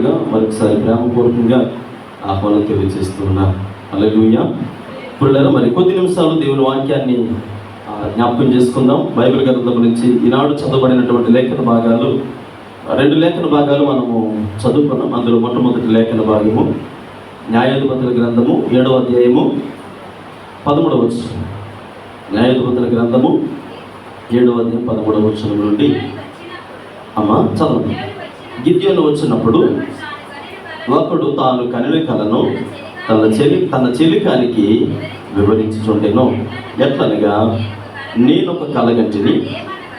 వచ్చినట్లుగా మరొకసారి ప్రేమపూర్వకంగా ఆహ్వానం తెలియజేస్తున్నారు. హల్లెలూయా. ఇప్పుడు మరి కొద్ది నిమిషాలు దేవుని వాక్యాన్ని జ్ఞాపకం చేసుకుందాం. బైబిల్ గ్రంథం నుంచి ఈనాడు చదవబడినటువంటి లేఖన భాగాలు, 2 లేఖన భాగాలు మనము చదువుకున్నాం. అందులో మొట్టమొదటి లేఖన భాగము న్యాయాధిపతుల గ్రంథము 7వ అధ్యాయము 13వ వచనం. న్యాయాధిపతుల గ్రంథము 7వ అధ్యాయం 13వ వచనం నుండి చదవండి. గిద్యోను వచ్చినప్పుడు ఒకడు తాను కనిన కలను తన చెలికానికి వివరించుచుండెను. ఎట్లనగా, నేనొక కలగంటిని,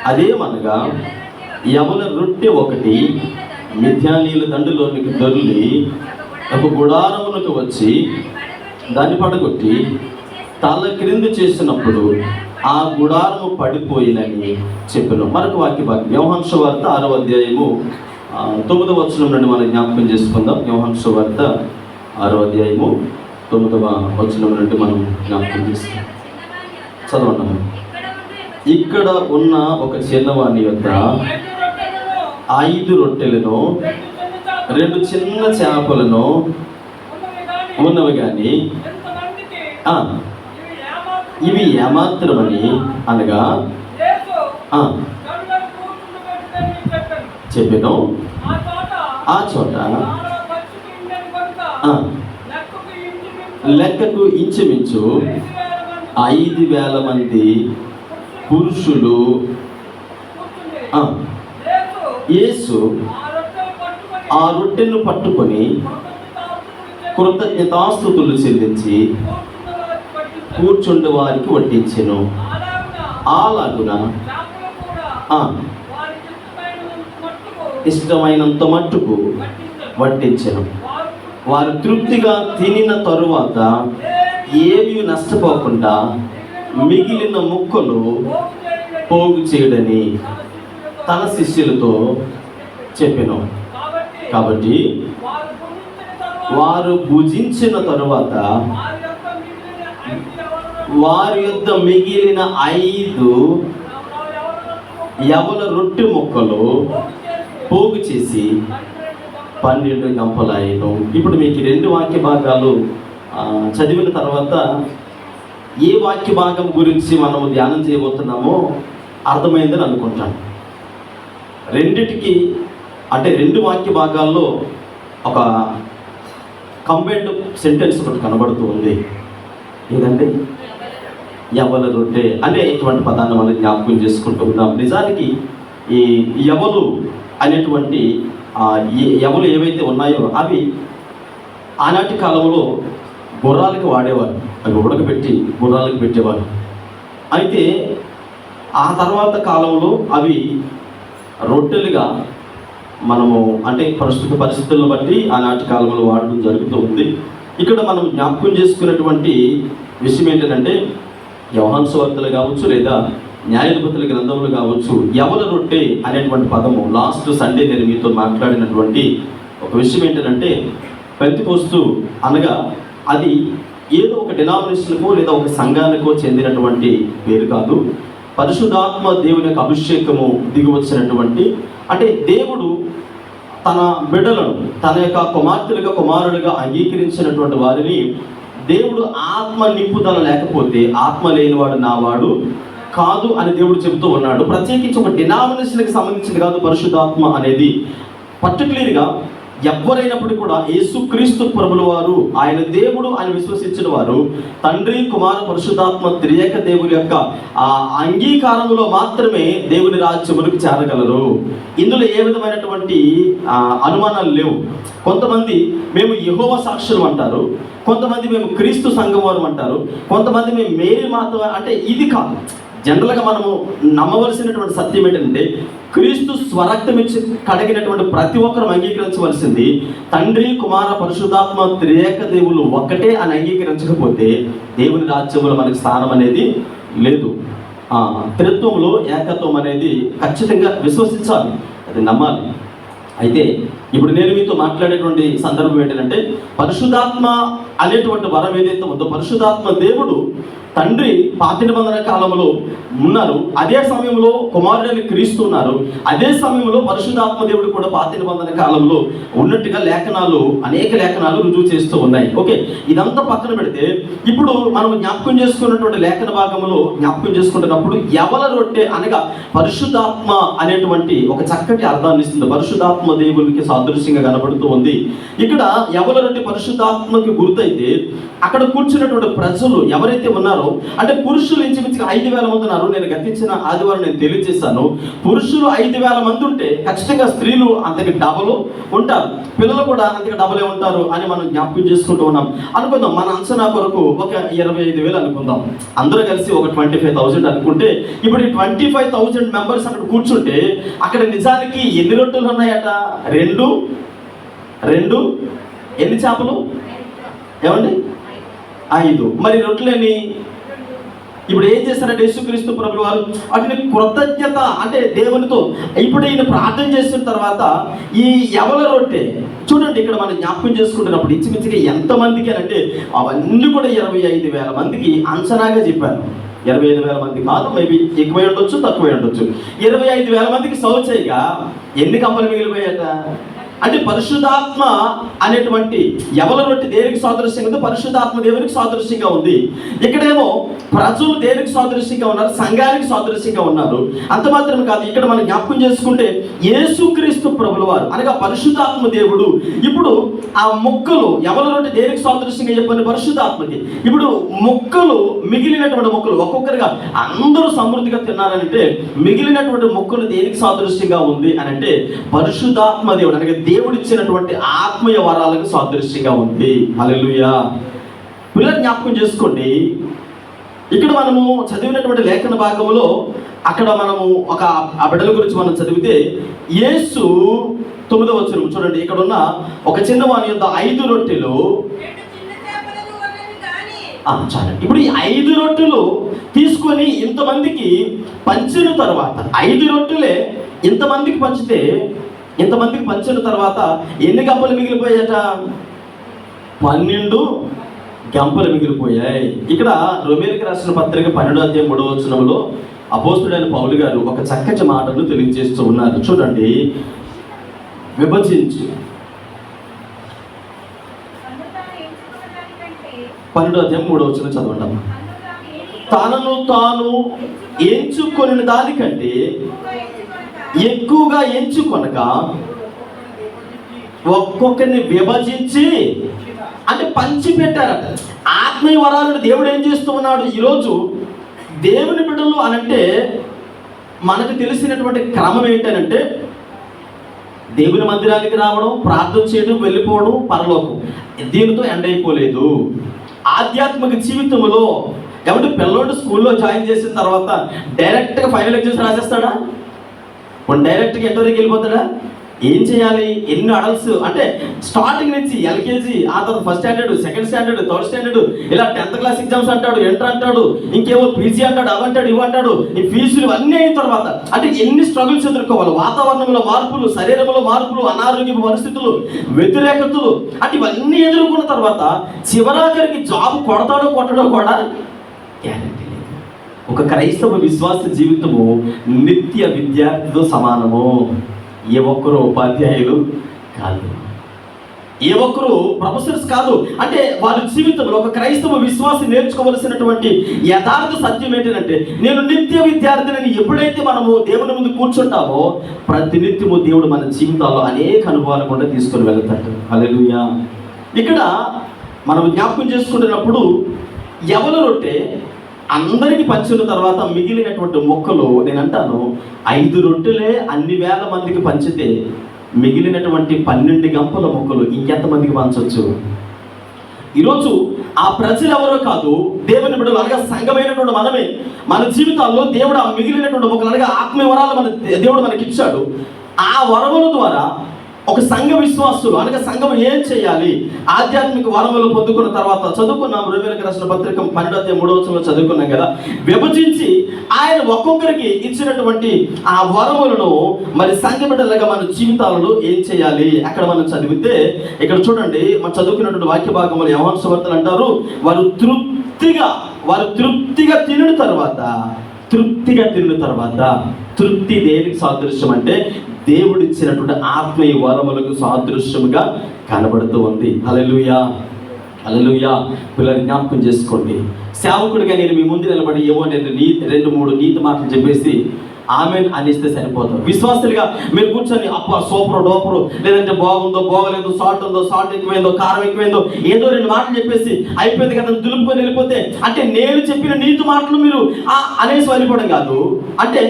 అదేమనగా యవన రొట్టె ఒకటి మిథ్యానీయుల దండులోనికి దొర్లి ఒక గుడారమునకు వచ్చి దాన్ని పడగొట్టి తల క్రింద చేసినప్పుడు ఆ గుడారము పడిపోయినని చెప్పాను. మరొక వాక్య భాగం యోహాను సువార్త 6వ అధ్యాయము 9వ వచనం నుండి మనం జ్ఞాపకం చేసుకుందాం. యోహాను సువార్త 6వ అధ్యాయము 9వ వచనం నుండి మనం జ్ఞాపకం చేసుకుందాం. చదవండి. ఇక్కడ ఉన్న ఒక చిన్నవాణి యొక్క 5 రొట్టెలను 2 చిన్న చేపలను ఉన్నవి కానీ ఇవి ఏమాత్రమని అనగా చెప్పాను. ఆ చోట లెక్కకు ఇంచుమించు 5,000 మంది పురుషులు. యేసు ఆ రొట్టెను పట్టుకొని కృతజ్ఞతాస్తుతులు చెల్లించి కూర్చుండే వారికి వడ్డించెను. అలాగున ఇష్టమైనంత మట్టుకు వడ్డించెను. వారు తృప్తిగా తినిన తరువాత ఏమీ నష్టపోకుండా మిగిలిన ముక్కలు పోగు చేయడని తన శిష్యులతో చెప్పెను. కాబట్టి వారు భుజించిన తరువాత వారి యొద్ద మిగిలిన 5 యవన రొట్టె ముక్కలు పోగు చేసి 12 గంపలాయను. ఇప్పుడు మీకు 2 వాక్య భాగాలు చదివిన తర్వాత ఏ వాక్య భాగం గురించి మనము ధ్యానం చేయబోతున్నామో అర్థమైందని అనుకుంటాను. రెండిటికి అంటే 2 వాక్య భాగాల్లో ఒక కంబైన్డ్ సెంటెన్స్ ఒకటి కనబడుతూ ఉంది. ఏదంటే యవల రొట్టె అనే ఇటువంటి పదాన్ని మనం జ్ఞాపకం చేసుకుంటూ ఉన్నాం. నిజానికి ఈ యవలు అనేటువంటి యవలు ఏవైతే ఉన్నాయో అవి ఆనాటి కాలంలో గుర్రాలకు వాడేవారు. అవి ఉడకబెట్టి గుర్రాలకు పెట్టేవారు. అయితే ఆ తర్వాత కాలంలో అవి రొట్టెలుగా మనము అంటే ప్రస్తుత పరిస్థితులను బట్టి ఆనాటి కాలంలో వాడడం జరుగుతూ ఉంది. ఇక్కడ మనం జ్ఞాపకం చేసుకున్నటువంటి విషయం ఏంటంటే, యోహాను సువార్తలు కావచ్చు లేదా న్యాయాధిపతుల గ్రంథములు కావచ్చు, యవన రొట్టె అనేటువంటి పదము లాస్ట్ సండే నేను మీతో మాట్లాడినటువంటి ఒక విషయం ఏంటంటే, పెంతెకోస్తు అనగా అది ఏదో ఒక డినామినేషన్కో లేదా ఒక సంఘానికో చెందినటువంటి పేరు కాదు. పరిశుద్ధాత్మ దేవుని యొక్క అభిషేకము దిగి వచ్చినటువంటి, అంటే దేవుడు తన బిడ్డలను తన యొక్క కుమార్తెలుగా కుమారులుగా అంగీకరించినటువంటి వారిని దేవుడు ఆత్మ నింపుదల లేకపోతే ఆత్మ లేనివాడు నావాడు కాదు అని దేవుడు చెబుతూ ఉన్నాడు. ప్రత్యేకించి ఒక డినామినేషన్కి సంబంధించింది కాదు పరిశుద్ధాత్మ అనేది. పర్టికులర్గా ఎవరైనప్పుడు కూడా యేసుక్రీస్తు ప్రభుల వారు ఆయన దేవుడు అని విశ్వసించిన వారు తండ్రి కుమార పరిశుద్ధాత్మ త్రియేక దేవుని యొక్క ఆ అంగీకారంలో మాత్రమే దేవుని రాజ్యములకు చేరగలరు. ఇందులో ఏ విధమైనటువంటి అనుమానాలు లేవు. కొంతమంది మేము యెహోవా సాక్షులు అంటారు, కొంతమంది మేము క్రీస్తు సంఘం వారు అంటారు, కొంతమంది మేము మేరీ మాత అంటే ఇది కాదు. జనరల్గా మనము నమ్మవలసినటువంటి సత్యం ఏంటంటే, క్రీస్తు స్వరక్తం ఇచ్చి కడిగినటువంటి ప్రతి ఒక్కరు అంగీకరించవలసింది తండ్రి కుమార పరిశుద్ధాత్మ త్రియేక దేవులు ఒక్కటే అని అంగీకరించకపోతే దేవుని రాజ్యంలో మనకి స్థానం అనేది లేదు. త్రిత్వంలో ఏకత్వం అనేది ఖచ్చితంగా విశ్వసించాలి, అది నమ్మాలి. అయితే ఇప్పుడు నేను మీతో మాట్లాడేటువంటి సందర్భం ఏంటంటే, పరిశుద్ధాత్మ అనేటువంటి వరం ఏదైతే ఉందో పరిశుద్ధాత్మ దేవుడు తండ్రి పాత నిబంధన కాలంలో ఉన్నారు, అదే సమయంలో కుమారుడైన క్రీస్తు ఉన్నారు, అదే సమయంలో పరిశుద్ధాత్మ దేవుడు కూడా పాత నిబంధన కాలంలో ఉన్నట్టుగా అనేక లేఖనాలు రుజువు చేస్తూ ఉన్నాయి. ఓకే, ఇదంతా పక్కన పెడితే ఇప్పుడు మనం జ్ఞాపకం చేసుకున్నటువంటి లేఖన భాగంలో జ్ఞాపకం చేసుకుంటున్నప్పుడు యవల రొట్టె అనగా పరిశుద్ధాత్మ అనేటువంటి ఒక చక్కటి అర్థాన్ని ఇస్తుంది. పరిశుద్ధాత్మ దేవునికి సాదృశ్యంగా కనబడుతూ ఉంది. ఇక్కడ యవల రొట్టె పరిశుద్ధాత్మకి గుర్తయితే అక్కడ కూర్చున్నటువంటి ప్రజలు ఎవరైతే ఉన్నారో, అంటే పురుషులు ఇంచుమించుగా 5,000 మంది ఉన్నారు. నేను గతించిన ఆదివారం నేను తెలియజేశాను. పురుషులు 5,000 మంది ఉంటే ఖచ్చితంగా స్త్రీలు అంతకి డబలు ఉంటారు, పిల్లలు కూడా అంతకి డబలే ఉంటారు అని మనం జ్ఞాపకం చేసుకుంటూ ఉన్నాం. అనుకుందాం, మన అంచనా కొరకు ఒక 25,000 అనుకుందాం. అందరూ కలిసి ఒక 25,000 అనుకుంటే ఇప్పుడు 25,000 మెంబర్స్ అక్కడ కూర్చుంటే అక్కడ నిజానికి ఎన్ని రొట్టెలు ఉన్నాయట? రెండు ఎన్ని చేపలు ఏమండి? 5. మరి రొట్టెలని ఇప్పుడు ఏం చేస్తారంటే యేసుక్రీస్తు ప్రభువు వారు వాటిని కృతజ్ఞత అంటే దేవునితో ఇప్పుడు ఈయన ప్రార్థన చేసిన తర్వాత ఈ యవల రొట్టె చూడండి, ఇక్కడ మనం జ్ఞాపకం చేసుకుంటున్నప్పుడు ఇంచుమించుగా ఎంతమందికి అంటే అవన్నీ కూడా 25,000 మందికి అంచనాగా చెప్పాను. 25,000 మంది కాదు, మేబీ ఎక్కువై ఉండొచ్చు, తక్కువై ఉండొచ్చు. 25,000 మందికి సర్వ్ చేయగా ఎన్ని కప్పలు మిగిలిపోయాట? అంటే పరిశుద్ధాత్మ అనేటువంటి యవల రొట్టె దేనికి సాదృశ్యంగా ఉంది? పరిశుద్ధాత్మ దేవునికి సాదృశ్యంగా ఉంది. ఇక్కడేమో ప్రజలు దేనికి సాదృశ్యంగా ఉన్నారు? సంఘానికి సాదృశ్యంగా ఉన్నారు. అంత మాత్రమే కాదు, ఇక్కడ మనం జ్ఞాపకం చేసుకుంటే యేసుక్రీస్తు ప్రభుల వారు అనగా పరిశుద్ధాత్మ దేవుడు ఇప్పుడు ఆ ముక్కలు యవల రొట్టె దేనికి సాదృశ్యంగా చెప్పండి? పరిశుద్ధాత్మకి. ఇప్పుడు ముక్కలు మిగిలినటువంటి ముక్కలు ఒక్కొక్కరిగా అందరూ సమృద్ధిగా తిన్నారంటే మిగిలినటువంటి ముక్కలు దేనికి సాదృశ్యంగా ఉంది అని అంటే పరిశుద్ధాత్మ దేవుడు అనగా దేవుడు ఇచ్చినటువంటి ఆత్మీయ వరాలకు సాదృశ్యంగా ఉంది. హల్లెలూయా. పిల్లలు జ్ఞాపకం చేసుకోండి, ఇక్కడ మనము చదివినటువంటి లేఖన భాగంలో అక్కడ మనము ఆ బిడ్డల గురించి మనం చదివితే యేసు 9వ వచనం చూడండి, ఇక్కడ ఉన్న ఒక చిన్నవాని యొద్ద 5 రొట్టెలు చాలండి. ఇప్పుడు ఈ 5 రొట్టెలు తీసుకొని ఇంతమందికి పంచిన తర్వాత 5 రొట్టెలే ఇంతమందికి పంచిన తర్వాత ఎన్ని గంపలు మిగిలిపోయాయట? 12 గంపలు మిగిలిపోయాయి. ఇక్కడ రోమీయులకు రాసిన పత్రిక 12వ అధ్యాయం 3వ వచనంలో అపోస్తుడైన పౌలు గారు ఒక చక్కటి మాటను తెలియజేస్తూ ఉన్నారు. చూడండి, విభజించి 12వ అధ్యాయం 3వ వచనం చదవండి. తనను తాను ఎంచుకొని దానికంటే ఎక్కువగా ఎంచుకొనక ఒక్కొక్కరిని విభజించి అంటే పంచి పెట్టారట. ఆత్మీయ వరాలను దేవుడు ఏం చేస్తూ ఉన్నాడు? ఈరోజు దేవుని బిడ్డలు అనంటే మనకు తెలిసినటువంటి క్రమం ఏంటంటే దేవుని మందిరానికి రావడం, ప్రార్థన చేయడం, వెళ్ళిపోవడం, పరలోకం. దీనితో ఎండ్ అయిపోలేదు. ఆధ్యాత్మిక జీవితంలో కాబట్టి పిల్లోడు స్కూల్లో జాయిన్ చేసిన తర్వాత డైరెక్ట్గా ఫైనల్ ఎగ్జామ్స్ రాసేస్తాడా? డైరెక్ట్గా ఎంతవరకు వెళ్ళిపోతాడా? ఏం చేయాలి? ఎన్ని అడల్ట్స్ అంటే స్టార్టింగ్ నుంచి ఎల్కేజీ, ఆ తర్వాత first standard, second standard, third standard, ఇలా 10th క్లాస్ ఎగ్జామ్స్ అంటాడు, ఇంటర్ అంటాడు, ఇంకేమో పీజీ అంటాడు, అవంటాడు, ఇవంటాడు, ఈ ఫీజులు అన్నీ అయిన తర్వాత అంటే ఎన్ని స్ట్రగుల్స్ ఎదుర్కోవాలి? వాతావరణంలో మార్పులు, శరీరంలో మార్పులు, అనారోగ్య పరిస్థితులు, వ్యతిరేకతలు అంటే ఇవన్నీ ఎదుర్కొన్న తర్వాత చివరాఖరికి జాబ్ కొడతాడో కొట్టడో కూడా గ్యారెంటీ లేదు. ఒక క్రైస్తవ విశ్వాస జీవితము నిత్య విద్యార్థితో సమానము. ఏ ఒక్కరు ఉపాధ్యాయులు కాదు, ఏ ఒక్కరు ప్రొఫెసర్స్ కాదు. అంటే వాళ్ళ జీవితంలో ఒక క్రైస్తవ విశ్వాసం నేర్చుకోవలసినటువంటి యథార్థ సత్యం ఏంటంటే నేను నిత్య విద్యార్థిని ఎప్పుడైతే మనము దేవుని ముందు కూర్చుంటామో ప్రతినిత్యము దేవుడు మన జీవితాల్లో అనేక అనుభవాలు కూడా తీసుకొని వెళ్తాడు. హల్లెలూయా. ఇక్కడ మనం జ్ఞాపకం చేసుకుంటున్నప్పుడు యవల రొట్టె అందరికి పంచిన తర్వాత మిగిలినటువంటి మొక్కలు నేను అంటాను 5 రొట్టెలే అన్ని వేల మందికి పంచితే మిగిలినటువంటి 12 గంపల మొక్కలు ఇంకెంతమందికి పంచవచ్చు? ఈరోజు ఆ ప్రజలు ఎవరో కాదు, దేవుని బిడ్డలు అనగా సంఘమైనటువంటి మనమే. మన జీవితాల్లో దేవుడు ఆ మిగిలినటువంటి మొక్కలు అనగా ఆత్మీయ వరాలు దేవుడు మనకి ఇచ్చాడు. ఆ వరముల ద్వారా ఒక సంఘ విశ్వాసులు అనగా సంఘం ఏం చేయాలి, ఆధ్యాత్మిక వరములు పొందుకున్న తర్వాత చదువుకున్నాం. రోమీయులకు రాసిన పత్రిక 12:3 చదువుకున్నాం కదా. విభజించి ఆయన ఒక్కొక్కరికి ఇచ్చినటువంటి ఆ వరములను మరి సంఘ బిడ్డలుగా మన జీవితాలలో ఏం చేయాలి అక్కడ మనం చదివితే, ఇక్కడ చూడండి మనం చదువుకున్నటువంటి వాక్య భాగంలో యోహాను సువార్తలు అంటారు, వారు తృప్తిగా తినిన తర్వాత తృప్తి దేనికి సాదృశ్యం అంటే దేవుడు ఇచ్చినటువంటి ఆత్మీయ వరములకు సాదృశ్యముగా కనబడుతూ ఉంది. హల్లెలూయా, హల్లెలూయా. పిల్లలు జ్ఞాపకం చేసుకోండి, సేవకుడిగా నేను మీ ముందు నిలబడి ఏమో నేను 2-3 నీతి మాటలు చెప్పేసి ఆమెన్ అనిస్తే సరిపోతాం. విశ్వాసులుగా మీరు కూర్చొని అప్ప సూపర్ డోపరు, లేదంటే బాగుందో బాగలేదు, సాల్ట్ ఉందో సాల్ట్ ఎక్కువైందో కారం ఎక్కువైందో ఏదో 2 మాటలు చెప్పేసి అయిపోయింది కదా దులుపుకొని వెళ్ళిపోతే, అంటే నేను చెప్పిన నీతి మాటలు మీరు అనేసి వెళ్ళిపోవడం కాదు. అంటే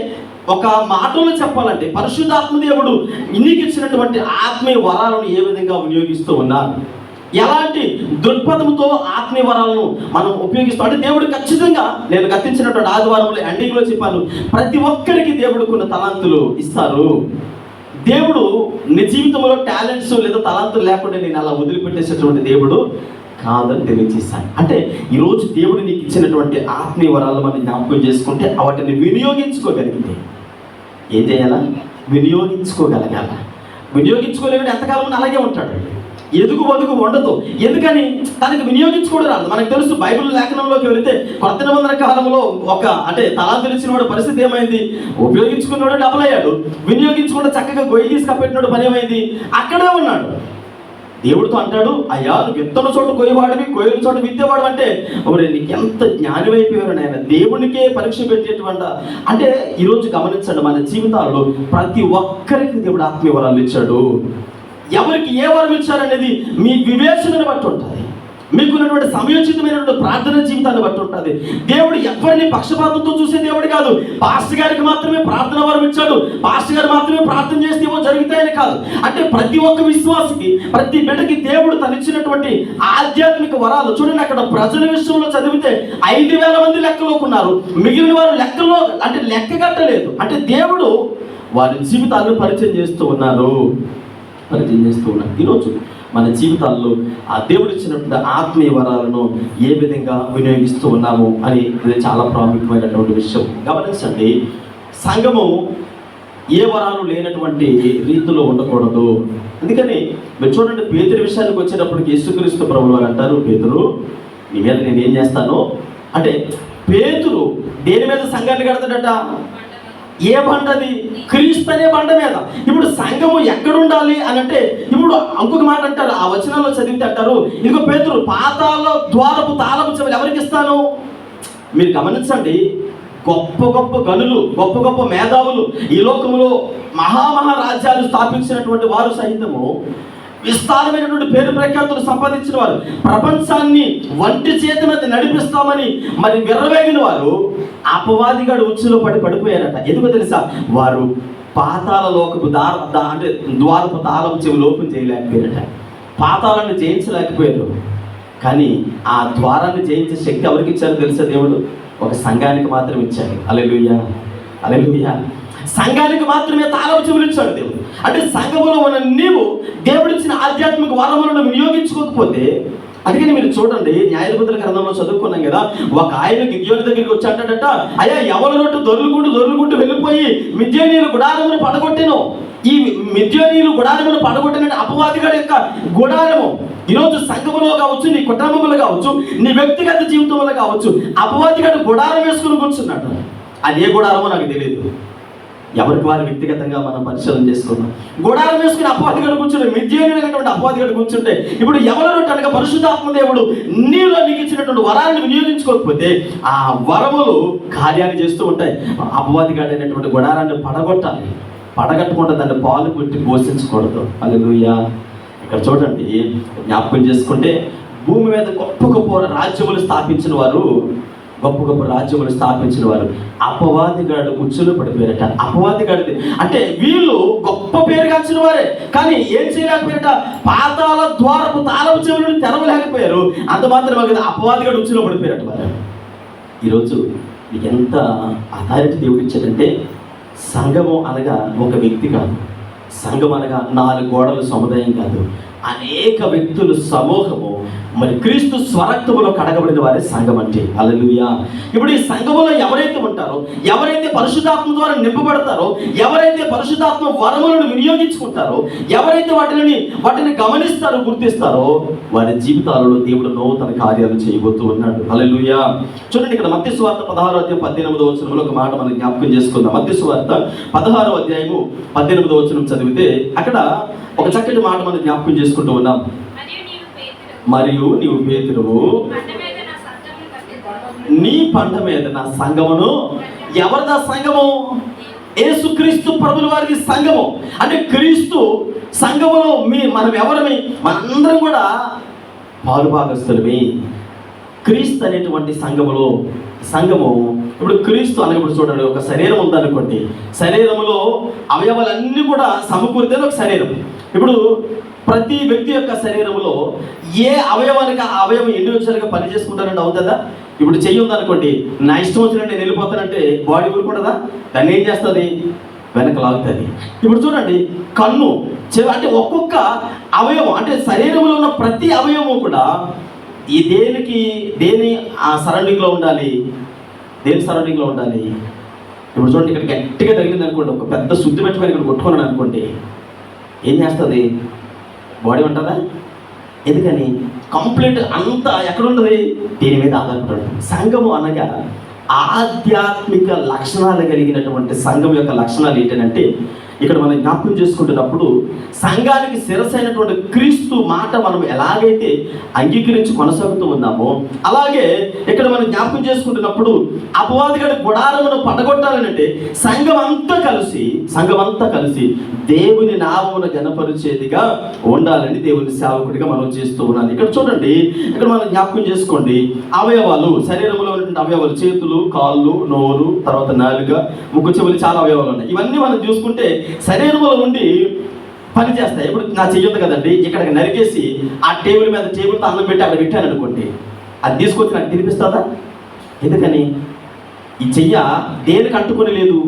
ఒక మాటలో చెప్పాలంటే పరిశుద్ధాత్మ దేవుడు నీకు ఇచ్చినటువంటి ఆత్మీయ వరాలను ఏ విధంగా వినియోగిస్తూ ఉన్నారు, ఎలాంటి దృక్పథంతో ఆత్మీయ వరాలను మనం ఉపయోగిస్తాం అంటే దేవుడు ఖచ్చితంగా, నేను గతించినటువంటి ఆదివారంలో ఎండింగ్లో చెప్పాను, ప్రతి ఒక్కరికి దేవుడు కొన్ని తలాంతులు ఇస్తారు. దేవుడు నీ జీవితంలో టాలెంట్స్ లేదా తలాంతులు లేకుండా నేను అలా వదిలిపెట్టేసేటువంటి దేవుడు కాదని తెలియజేశాను. అంటే ఈరోజు దేవుడు నీకు ఇచ్చినటువంటి ఆత్మీయ వరాలను మనం జ్ఞాపకం చేసుకుంటే వాటిని వినియోగించుకోగలిగితే ఏం చేయాలా, వినియోగించుకోగలగాల. వినియోగించుకోలేకుండా ఎంతకాలం అలాగే ఉంటాడు, ఎదుగు బదుగు ఉండదు. ఎందుకని తనకి వినియోగించుకోవడం రాదు. మనకు తెలుసు, బైబిల్ లేఖనంలోకి వెళితే కొత్త నిబంధన కాలంలో అంటే తలాంతులు ఇచ్చిన వాడు పరిస్థితి ఏమైంది, ఉపయోగించుకున్నవాడు డబుల్ అయ్యాడు, వినియోగించుకుంటే చక్కగా గొయ్యి తీసుకపోయినాడు పని ఏమైంది, అక్కడే ఉన్నాడు. దేవుడితో అంటాడు, అయ్యా నువ్వు విత్తన చోట కొయ్యవాడివి, కొయ్యల చోట విత్తేవాడు అంటే నీకు ఎంత జ్ఞానమైపోయారు ఆయన, దేవునికే పరీక్ష పెట్టేటువంటి. అంటే ఈరోజు గమనించండి, మన జీవితాల్లో ప్రతి ఒక్కరికి దేవుడు ఆత్మీయ వరాలు ఇచ్చాడు. ఎవరికి ఏ వరం ఇచ్చారనేది మీ వివేచనను బట్టి ఉంటుంది, మీకున్నటువంటి సమయోచితమైనటువంటి ప్రార్థన జీవితాన్ని బట్టి ఉంటుంది. దేవుడు ఎవరిని పక్షపాతంతో చూసే దేవుడు కాదు. పాస్టర్ గారికి మాత్రమే ప్రార్థన వరం ఇచ్చాడు, పాస్టర్ గారు మాత్రమే ప్రార్థన చేస్తే ఏమో జరుగుతాయని కాదు. అంటే ప్రతి ఒక్క విశ్వాసికి, ప్రతి బిడ్డకి దేవుడు తనిచ్చినటువంటి ఆధ్యాత్మిక వరాలు చూడండి. అక్కడ ప్రజల విషయంలో చదివితే 5,000 మంది లెక్కలోకి ఉన్నారు, మిగిలిన వారు లెక్కలో అంటే లెక్క కట్టలేదు. అంటే దేవుడు వారి జీవితాలను పరిచయం చేస్తూ ఉన్నారు. ఈరోజు మన జీవితాల్లో ఆ దేవుడు ఇచ్చినటువంటి ఆత్మీయ వరాలను ఏ విధంగా వినియోగిస్తూ ఉన్నాము అని ఇది చాలా ప్రాముఖ్యమైనటువంటి విషయం. గమనించండి, సంఘము ఏ వరాలు లేనటువంటి రీతిలో ఉండకూడదు. అందుకని మీరు చూడండి, పేతురు విషయానికి వచ్చేటప్పటికి యేసుక్రీస్తు ప్రభువు వారు అంటారు, పేతురు నీ మీద నేను ఏం చేస్తాను అంటే, పేతురు దేని మీద సంఘాన్ని కడతాడట, ఏ బండది, క్రీస్తు అనే బండ మీద. ఇప్పుడు సంఘము ఎక్కడ ఉండాలి అని అంటే, ఇప్పుడు ఇంకొక మాట అంటారు, ఆ వచనాల్లో చదివితే అంటారు, ఇదిగో పేతురు పాతాళ ద్వారపు తాళపు చెవులు ఎవరికి ఇస్తాను. మీరు గమనించండి, గొప్ప గొప్ప గనులు, గొప్ప గొప్ప మేధావులు, ఈ లోకంలో మహారాజ్యాలు స్థాపించినటువంటి వారు సహితము, విస్తారమైనటువంటి పేరు ప్రఖ్యాతులు సంపాదించిన వారు, ప్రపంచాన్ని వంటి చేతి మీద నడిపిస్తామని మరి విర్రవేగిన వారు అపవాదిగాడు ఉచ్చులో పడిపోయారట. ఎందుకో తెలుసా, వారు పాతాళ లోకపు అంటే ద్వారపు తాళపు చెవులు ఓపెన్ చేయలేకపోయారట, పాతాళాన్ని జయించలేకపోయారు. కానీ ఆ ద్వారాన్ని జయించే శక్తి ఎవరికి ఇచ్చారో తెలుసా, దేవుడు ఒక సంఘానికి మాత్రమే ఇచ్చాడు. హల్లెలూయా, హల్లెలూయా. సంఘానికి మాత్రమే తాళపు చెవులు ఇచ్చాడు దేవుడు. అంటే సంఘములో ఉన్న నీవు దేవుడిచ్చిన ఆధ్యాత్మిక వరములను వినియోగించుకోకపోతే, అందుకని మీరు చూడండి, న్యాయాధిపతుల గ్రంథంలో చదువుకున్నాం కదా, ఒక ఆయన గిద్యోని దగ్గరికి వచ్చి అంటాడట, అయ్యా ఎవరి రొట్టు దొర్లుకుంటూ వెళ్ళిపోయి మిద్యానీయుల గుడారమును పడగొట్టెను. ఈ మిద్యానీయులు గుడారమును పడగొట్టిన అపవాదిగాడి యొక్క గుడారము ఈరోజు సంఘములో కావచ్చు, నీ కుటుంబంలో కావచ్చు, నీ వ్యక్తిగత జీవితంలో కావచ్చు, అపవాదిగాడు గుడారం వేసుకుని కూర్చున్నాడు. అది ఏ గుడారమో నాకు తెలియదు, ఎవరికి వారు వ్యక్తిగతంగా మనం పరిశీలన చేసుకున్నాం. గుడారం వేసుకుని అపవాదిగాడు కూర్చుంటే, మిద్యానీయులైనటువంటి అపవాదిగాడు కూర్చుంటే, ఇప్పుడు ఎవరు అనగా పరిశుద్ధాత్మ దేవుడు నీలో నీకు ఇచ్చినటువంటి వరాలను వినియోగించుకోకపోతే ఆ వరములు కార్యాన్ని చేస్తూ ఉంటాయి. అపవాదిగాడైనటువంటి గుడారాన్ని పడగొట్టాలి, పడగట్టకుండా దాన్ని పాలు పెట్టి పోషించకూడదు. హల్లెలూయా. ఇక్కడ చూడండి, జ్ఞాపకం చేసుకుంటే భూమి మీద గొప్ప గొప్ప రాజ్యములు స్థాపించిన వారు, అపవాదిగాడు ఉచ్చులో పడిపోయారట. అపవాదిగాడి అంటే వీళ్ళు గొప్ప పేరు కాల్చిన వారే, కానీ ఏం చేయలేకపోయారట, పాతాళ ద్వారపు తాళపు చెవులను తెరవలేకపోయారు. అంత మాత్రమే కదా, అపవాదిగాడు ఉచ్చులో పడిపోయారట వారు. ఈరోజు మీకు ఎంత అథారిటీ దేవుడు ఇచ్చాడంటే, సంఘము అనగా ఒక వ్యక్తి కాదు, సంఘం అనగా 4 గోడలు సముదాయం కాదు, అనేక వ్యక్తులు సమూహము. మరి క్రీస్తు స్వరక్తములో కడగబడిన వారే సంఘం అంటే. హల్లెలూయా. ఇప్పుడు ఈ సంఘములో ఎవరైతే ఉంటారో, ఎవరైతే పరిశుద్ధాత్మ ద్వారా నింపబడతారో, ఎవరైతే పరిశుద్ధాత్మ వరములను వినియోగించుకుంటారో, ఎవరైతే వాటిని గమనిస్తారో, గుర్తిస్తారో, వారి జీవితాలలో దేవుడు నూతన కార్యాలు చేయబోతూ ఉన్నాడు. హల్లెలూయా. చూడండి, ఇక్కడ మత్తయి సువార్త 16వ అధ్యాయం 18వ వచనంలో ఒక మాట మనం జ్ఞాపకం చేసుకుందాం. మత్తయి సువార్త 16వ అధ్యాయము 18వ వచనం చదివితే అక్కడ ఒక చక్కటి మాట మనం జ్ఞాపకం చేసుకుంటూ ఉన్నాం. మరియు నీవు పేతురువు, నీ పంట మీద నా సంఘమును. ఎవరిదా సంఘము? యేసుక్రీస్తు ప్రభుల వారికి సంఘము. అంటే క్రీస్తు సంఘములో మనం ఎవరమి? మనందరం కూడా పాలుభాగస్తులమే. క్రీస్తు అనేటువంటి సంఘము ఇప్పుడు క్రీస్తు అనగా చూడండి, ఒక శరీరం ఉందనుకోండి, శరీరములో అవయవాలన్నీ కూడా సమకూరితేనే ఒక శరీరం. ఇప్పుడు ప్రతి వ్యక్తి యొక్క శరీరంలో ఏ అవయవానికి ఆ అవయవం ఇండివిజువల్గా పని చేసుకుంటానంటే అవుతుందా? ఇప్పుడు చెయ్యి ఉందనుకోండి, నా ఇష్టం వచ్చినట్టు నేను వెళ్ళిపోతానంటే బాడీ ఊరుకుంటుందా? దాన్ని ఏం చేస్తుంది? వెనక లాగుతుంది. ఇప్పుడు చూడండి, కన్ను, అంటే ఒక్కొక్క అవయవం, అంటే శరీరంలో ఉన్న ప్రతి అవయవం కూడా దేని ఆ సరౌండింగ్లో ఉండాలి, దేని సరౌండింగ్లో ఉండాలి. ఇప్పుడు చూడండి, ఇక్కడ గట్టిగా తగిలింది అనుకోండి, ఒక పెద్ద శుద్ధి పెట్టుకొని ఇక్కడ కొట్టుకున్నాను అనుకోండి, ఏం చేస్తుంది? బాడీ ఉంటుందా? ఎందుకని? కంప్లీట్ అంతా ఎక్కడ ఉంటుంది? దీని మీద ఆధారపడి. సంఘము అనగా ఆధ్యాత్మిక లక్షణాలు కలిగినటువంటి సంఘం యొక్క లక్షణాలు ఏంటంటే, ఇక్కడ మనం జ్ఞాపకం చేసుకుంటున్నప్పుడు సంఘానికి శిరసైనటువంటి క్రీస్తు మాట మనం ఎలాగైతే అంగీకరించి కొనసాగుతూ ఉన్నామో, అలాగే ఇక్కడ మనం జ్ఞాపకం చేసుకుంటున్నప్పుడు అపవాదిగాడి గుడారమును పడగొట్టాలనంటే సంఘం అంతా కలిసి దేవుని నామమును ఘనపరిచేదిగా ఉండాలని దేవుని సేవకుడిగా మనం చేస్తూ ఉన్నాం. ఇక్కడ చూడండి, ఇక్కడ మనం జ్ఞాపకం చేసుకోండి, అవయవాలు, శరీరంలో ఉన్నటువంటి అవయవాలు, చేతులు, కాళ్ళు, నోరు, తర్వాత నాలుక, ముక్కు, చెవులు, చాలా అవయవాలు ఉన్నాయి. ఇవన్నీ మనం చూసుకుంటే శరీరంలో ఉండి పని చేస్తాయి. ఇప్పుడు నా చెయ్యొద్దు కదండి, ఇక్కడికి నరికేసి ఆ టేబుల్తో అన్నం పెట్టి అక్కడ పెట్టాను అనుకోండి, అది తీసుకొచ్చి నాకు తినిపిస్తుందా? ఎందుకని? ఈ చెయ్య దేనికి అంటుకొని లేదు,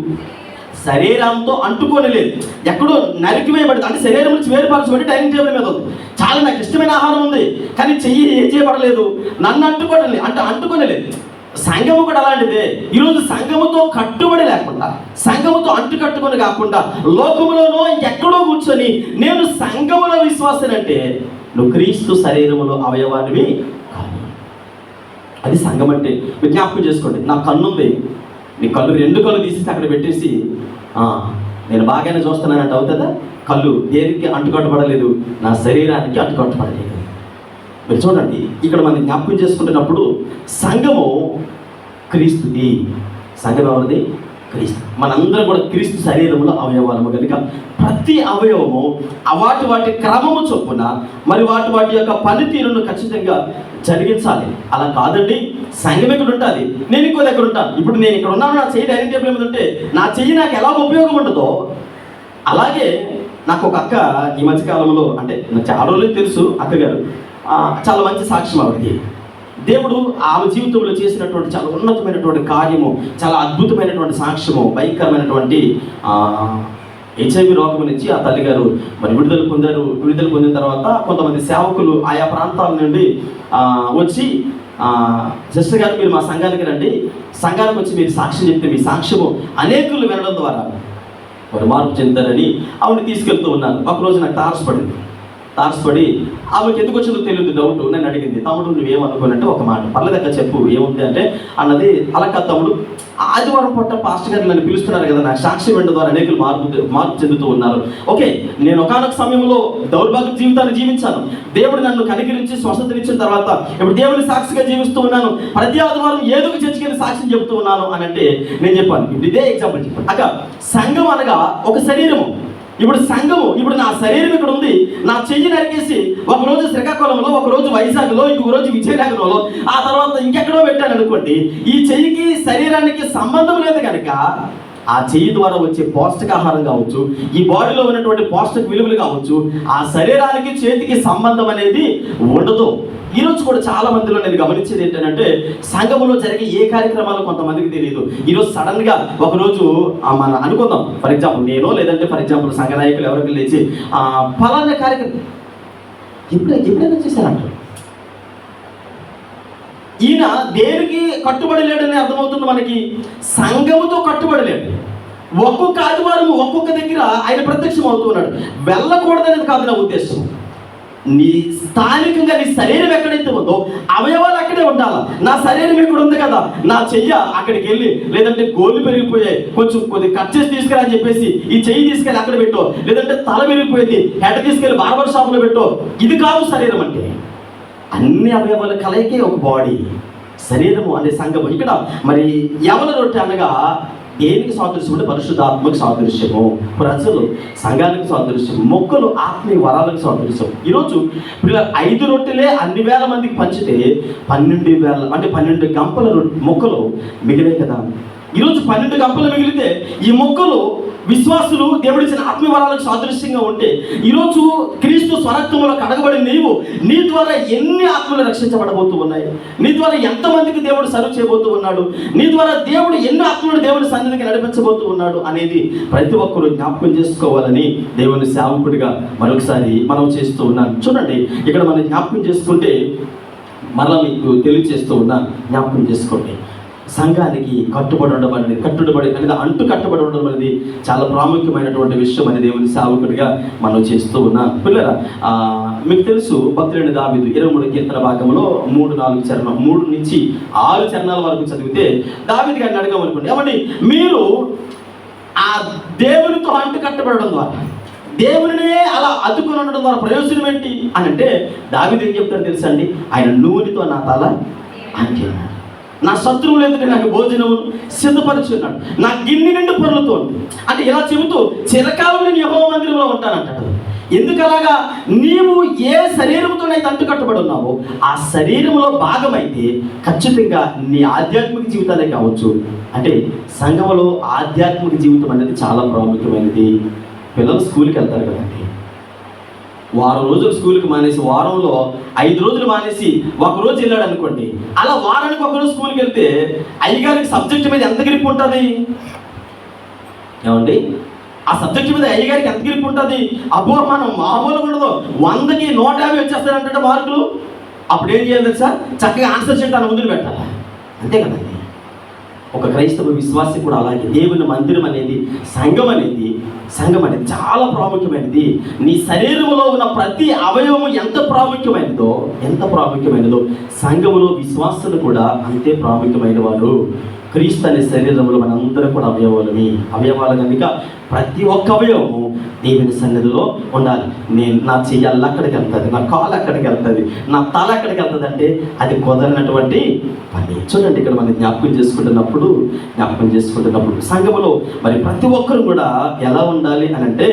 శరీరంతో అంటుకొని లేదు, ఎక్కడో నరికివేయబడింది. అంటే శరీరం నుంచి వేరుపరచబడి డైనింగ్ టేబుల్ మీద ఉంది. చాలా నాకు ఇష్టమైన ఆహారం ఉంది, కానీ చెయ్యి ఏం చేయబడలేదు, నన్ను అంటుకోవడం లేదు, అంటే అంటుకొని లేదు. సంఘము కూడా అలాంటిదే. ఈరోజు సంఘముతో కట్టుబడి లేకుండా, సంఘముతో అంటుకట్టుకొని కాకుండా లోకములోనో ఇంకెక్కడో కూర్చొని నేను సంఘములో విశ్వాసనంటే నువ్వు క్రీస్తు శరీరములో అవయవానివి కాదు. అది సంఘం అంటే. జ్ఞాపకం చేసుకోండి, నా కన్ను ఉంది, నీ కళ్ళు 2 కళ్ళు తీసేసి అక్కడ పెట్టేసి నేను బాగానే చూస్తున్నానంటే అవుతుందా? కళ్ళు దేనికి అంటుకట్టుబడలేదు? నా శరీరానికి అంటుకట్టుబడలేదు. మీరు చూడండి, ఇక్కడ మనం జ్ఞాపకం చేసుకుంటున్నప్పుడు సంఘము క్రీస్తుది. సంఘం ఎవరిది? క్రీస్తు. మనందరం కూడా క్రీస్తు శరీరంలో అవయవాలము కనుక ప్రతి అవయవము వాటి క్రమము చొప్పున మరి వాటి యొక్క పనితీరును ఖచ్చితంగా జరిగించాలి. అలా కాదండి, సంఘం ఇక్కడ ఉంటుంది, నేను ఇంకో దగ్గర ఉంటాను. ఇప్పుడు నేను ఇక్కడ ఉన్నాను, నా చెయ్యి డైనింగ్ టేబుల్ మీద ఉంటే నా చెయ్యి నాకు ఎలా ఉపయోగం ఉండదో, అలాగే నాకు ఒక అక్క ఈ మధ్యకాలంలో, అంటే నాకు చాలా రోజులు తెలుసు, అక్కగారు చాలా మంచి సాక్ష్యం. ఆవిడకి దేవుడు ఆమె జీవితంలో చేసినటువంటి చాలా ఉన్నతమైనటువంటి కార్యము, చాలా అద్భుతమైనటువంటి సాక్ష్యము, భయంకరమైనటువంటి HIV రోగం నుంచి ఆ తల్లిగారు మరి విడుదల పొందారు. విడుదల పొందిన తర్వాత కొంతమంది సేవకులు ఆయా ప్రాంతాల నుండి వచ్చి, సిస్టర్ గారు మీరు మా సంఘానికి రండి, సంఘానికి వచ్చి మీరు సాక్ష్యం చెప్తే మీ సాక్ష్యము అనేకులు వినడం ద్వారా వారు మార్పు చెందారని ఆవిడని తీసుకెళ్తూ ఉన్నాను. ఒకరోజు నాకు తారసపడి ఆమెకి ఎందుకు వచ్చిందో తెలియదు, డౌట్. నేను అడిగింది, తమ్ముడు నువ్వేమనుకోనంటే ఒక మాట పర్లేదక్క చెప్పు ఏముంది అంటే అన్నది. అలా కాదు తమ్ముడు, ఆదివారం పూట పాస్టర్ గారు నన్ను పిలుస్తున్నారు కదా, నాకు సాక్షి వెంట ద్వారా అనేకులు మార్పు చెందుతూ ఉన్నారు. ఓకే, నేను ఒకానొక సమయంలో దౌర్భాగ్య జీవితాన్ని జీవించాను, దేవుడు నన్ను కనికరించి స్వస్థతనిచ్చిన తర్వాత ఇప్పుడు దేవుని సాక్షిగా జీవిస్తూ ఉన్నాను, ప్రతి ఆదివారం ఏదో ఒక చర్చికి సాక్ష్యం చెబుతూ ఉన్నాను అని అంటే నేను చెప్పాను. ఇప్పుడు ఇదే ఎగ్జాంపుల్ చెప్పాను. అక్క సంఘం అనగా ఒక శరీరము. ఇప్పుడు సంఘము, ఇప్పుడు నా శరీరం ఇక్కడ ఉంది, నా చెయ్యి నరికేసి ఒకరోజు శ్రీకాకుళంలో, ఒకరోజు వైజాగ్లో, ఇంకొక రోజు విజయనగరంలో, ఆ తర్వాత ఇంకెక్కడో పెట్టాను అనుకోండి, ఈ చెయ్యికి శరీరానికి సంబంధం లేదు కనుక ఆ చెయ్యి ద్వారా వచ్చే పౌష్టికాహారం కావచ్చు, ఈ బాడీలో ఉన్నటువంటి పౌష్టిక విలువలు కావచ్చు, ఆ శరీరానికి చేతికి సంబంధం అనేది ఉండదు. ఈరోజు కూడా చాలా మందిలో నేను గమనించేది ఏంటంటే, సంఘములో జరిగే ఏ కార్యక్రమాలు కొంతమందికి తెలియదు. ఈరోజు సడన్గా ఒకరోజు మన అనుకుందాం, ఫర్ ఎగ్జాంపుల్ నేను, లేదంటే ఫర్ ఎగ్జాంపుల్ సంఘ నాయకులు ఎవరికి లేచి ఫలానా కార్యక్రమం ఎప్పుడైనా చేశారంటారు. ఈయన దేనికి కట్టుబడి లేడని అర్థమవుతుంది మనకి, సంఘముతో కట్టుబడి లేడు. ఒక్కొక్క ఆదివారం ఒక్కొక్క దగ్గర ఆయన ప్రత్యక్షం అవుతూ ఉన్నాడు. వెళ్ళకూడదనేది కాదు నా ఉద్దేశం. నీ స్థానికంగా నీ శరీరం ఎక్కడైతే ఉందో అవయవాలు అక్కడే ఉండాలి. నా శరీరం ఇక్కడ ఉంది కదా, నా చెయ్య అక్కడికి వెళ్ళి, లేదంటే గోళ్ళు పెరిగిపోయాయి కొద్ది కట్ చేసి తీసుకురా అని చెప్పేసి ఈ చెయ్యి తీసుకెళ్ళి అక్కడ పెట్టో, లేదంటే తల పెరిగిపోయింది హెడ్ తీసుకెళ్ళి బార్బర్ షాప్లో పెట్టో. ఇది కాదు శరీరం అంటే. అన్ని అవయవాల కలయికే ఒక బాడీ, శరీరము అనే సంఘము. ఇక్కడ మరి యవన రొట్టె అనగా దేనికి సాదృశ్యం అంటే పరిశుద్ధాత్మకు సాదృశ్యము, ప్రజలు సంఘానికి సాదృశ్యం, మొక్కలు ఆత్మీయ వరాలకు సాదృశ్యం. ఈరోజు 5 రొట్టెలే అన్ని వేల మందికి పంచితే 12,000 అంటే 12 గంపల మొక్కలు మిగిలాయి కదా. ఈరోజు 12 గంపలు మిగిలితే ఈ మొక్కలు విశ్వాసులు దేవుడిచ్చిన ఆత్మీయ వరాలకు సాదృశ్యంగా ఉంటే, ఈరోజు క్రీస్తు స్వరక్తములో కడగబడి నీ ద్వారా ఎన్ని ఆత్మలు రక్షించబడబోతూ ఉన్నాయి, నీ ద్వారా ఎంతమందికి దేవుడు సర్వ్ చేయబోతూ ఉన్నాడు, నీ ద్వారా దేవుడు ఎన్ని ఆత్మలు దేవుడి సన్నిధికి నడిపించబోతూ ఉన్నాడు అనేది ప్రతి ఒక్కరూ జ్ఞాపకం చేసుకోవాలని దేవుని సేవకుడిగా మరొకసారి మనం చేస్తూ ఉన్నాను. చూడండి, ఇక్కడ మనం జ్ఞాపకం చేసుకుంటే మరలా మీకు తెలియజేస్తూ ఉన్నా, జ్ఞాపకం చేసుకోండి. సంఘానికి కట్టుబడి ఉండడం అనేది, కట్టుబడి ఉండడం అనేది చాలా ప్రాముఖ్యమైనటువంటి విషయం అని దేవుని సేవకుడిగా మనం చేస్తూ ఉన్నాం. పిల్లరా, మీకు తెలుసు భక్తుడైన దావీదు 23 కీర్తన భాగంలో 3-4 చరణం 3 నుంచి 6 చరణాల వరకు చదివితే దావీదు గారిని అడగమనుకోండి, ఏమండి మీరు ఆ దేవునితో కట్టబడడం ద్వారా, దేవునినే అలా అతుకుని ఉండడం ద్వారా ప్రయోజనం ఏంటి అని అంటే దావీదు ఏం చెప్తాడు తెలుసా అండి? ఆయన నూనెతో నా తల అంటున్నాడు, నా శత్రువులు ఎందుకు నాకు భోజనము సిద్ధపరుచున్నాడు, నా గిన్నె నిండు పొరలతో. అంటే ఇలా చెబుతూ చిరకాలం నేను యెహోవా మందిరంలో ఉంటానంటాడు. ఎందుకలాగా? నీవు ఏ శరీరంతోనైతే అంటుకట్టబడి ఉన్నావో ఆ శరీరంలో భాగమైతే ఖచ్చితంగా నీ ఆధ్యాత్మిక జీవితాలే కావచ్చు. అంటే సంఘంలో ఆధ్యాత్మిక జీవితం అనేది చాలా ప్రాముఖ్యమైనది. పిల్లలు స్కూల్కి వెళ్తారు కదండి, వారం రోజులు స్కూల్కి మానేసి, వారంలో 5 రోజులు మానేసి ఒక రోజు వెళ్ళాడు అనుకోండి, అలా వారానికి ఒకరోజు స్కూల్కి వెళ్తే అయ్యగారికి సబ్జెక్ట్ మీద ఎంత గ్రిప్ ఉంటుంది ఏమండి? ఆ సబ్జెక్ట్ మీద అయ్యగారికి ఎంత గ్రిప్ ఉంటుంది? అబ్బో, మనం మామూలుగా ఉండదు, 100కి 150 వచ్చేస్తాడంటే మార్కులు. అప్పుడు ఏం చేయాలి తెలుసా? చక్కగా ఆన్సర్ చేయడం తన ముందు పెట్టాలి, అంతే కదండి. ఒక క్రైస్తవ విశ్వాసి కూడా అలాగే. దేవుని మందిరం అనేది, సంఘం అనేది చాలా ప్రాముఖ్యమైనది. నీ శరీరంలో ఉన్న ప్రతి అవయవము ఎంత ప్రాముఖ్యమైనదో సంఘములో విశ్వాసులు కూడా అంతే ప్రాముఖ్యమైన వారు. క్రీస్తు అనే శరీరంలో మనందరం కూడా అవయవాలు కనుక ప్రతి ఒక్క అవయవము దేవుని సన్నిధిలో ఉండాలి. నా చెయ్యాలి అక్కడికి వెళ్తుంది, నా కాలు అక్కడికి వెళ్తుంది, నా తల అక్కడికి వెళ్తుంది అంటే అది కుదరనటువంటి పని. చూడండి, ఇక్కడ మనం జ్ఞాపకం చేసుకుంటున్నప్పుడు సంఘములో మరి ప్రతి ఒక్కరు కూడా ఎలా ఉండాలి అని అంటే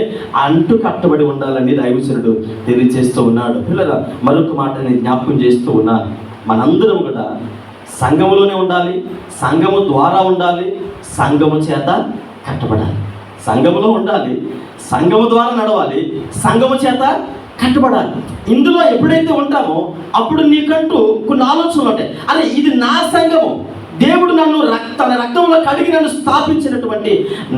కట్టబడి ఉండాలని దైవజనుడు తెలియజేస్తూ ఉన్నాడు. పిల్లల మరొక మాట నేను జ్ఞాపకం చేస్తూ ఉన్నాను, మనందరం కూడా సంఘములోనే ఉండాలి, సంఘము ద్వారా ఉండాలి, సంఘము చేత కట్టబడాలి. సంఘములో ఉండాలి, సంఘము ద్వారా నడవాలి, సంఘము చేత కట్టబడాలి. ఇందులో ఎప్పుడైతే ఉంటామో అప్పుడు నీకంటూ కొన్ని ఆలోచనలు ఉంటాయి. అరే, ఇది నా సంఘము, దేవుడు నన్ను తన రక్తంలో కడిగి నన్ను స్థాపించినటువంటి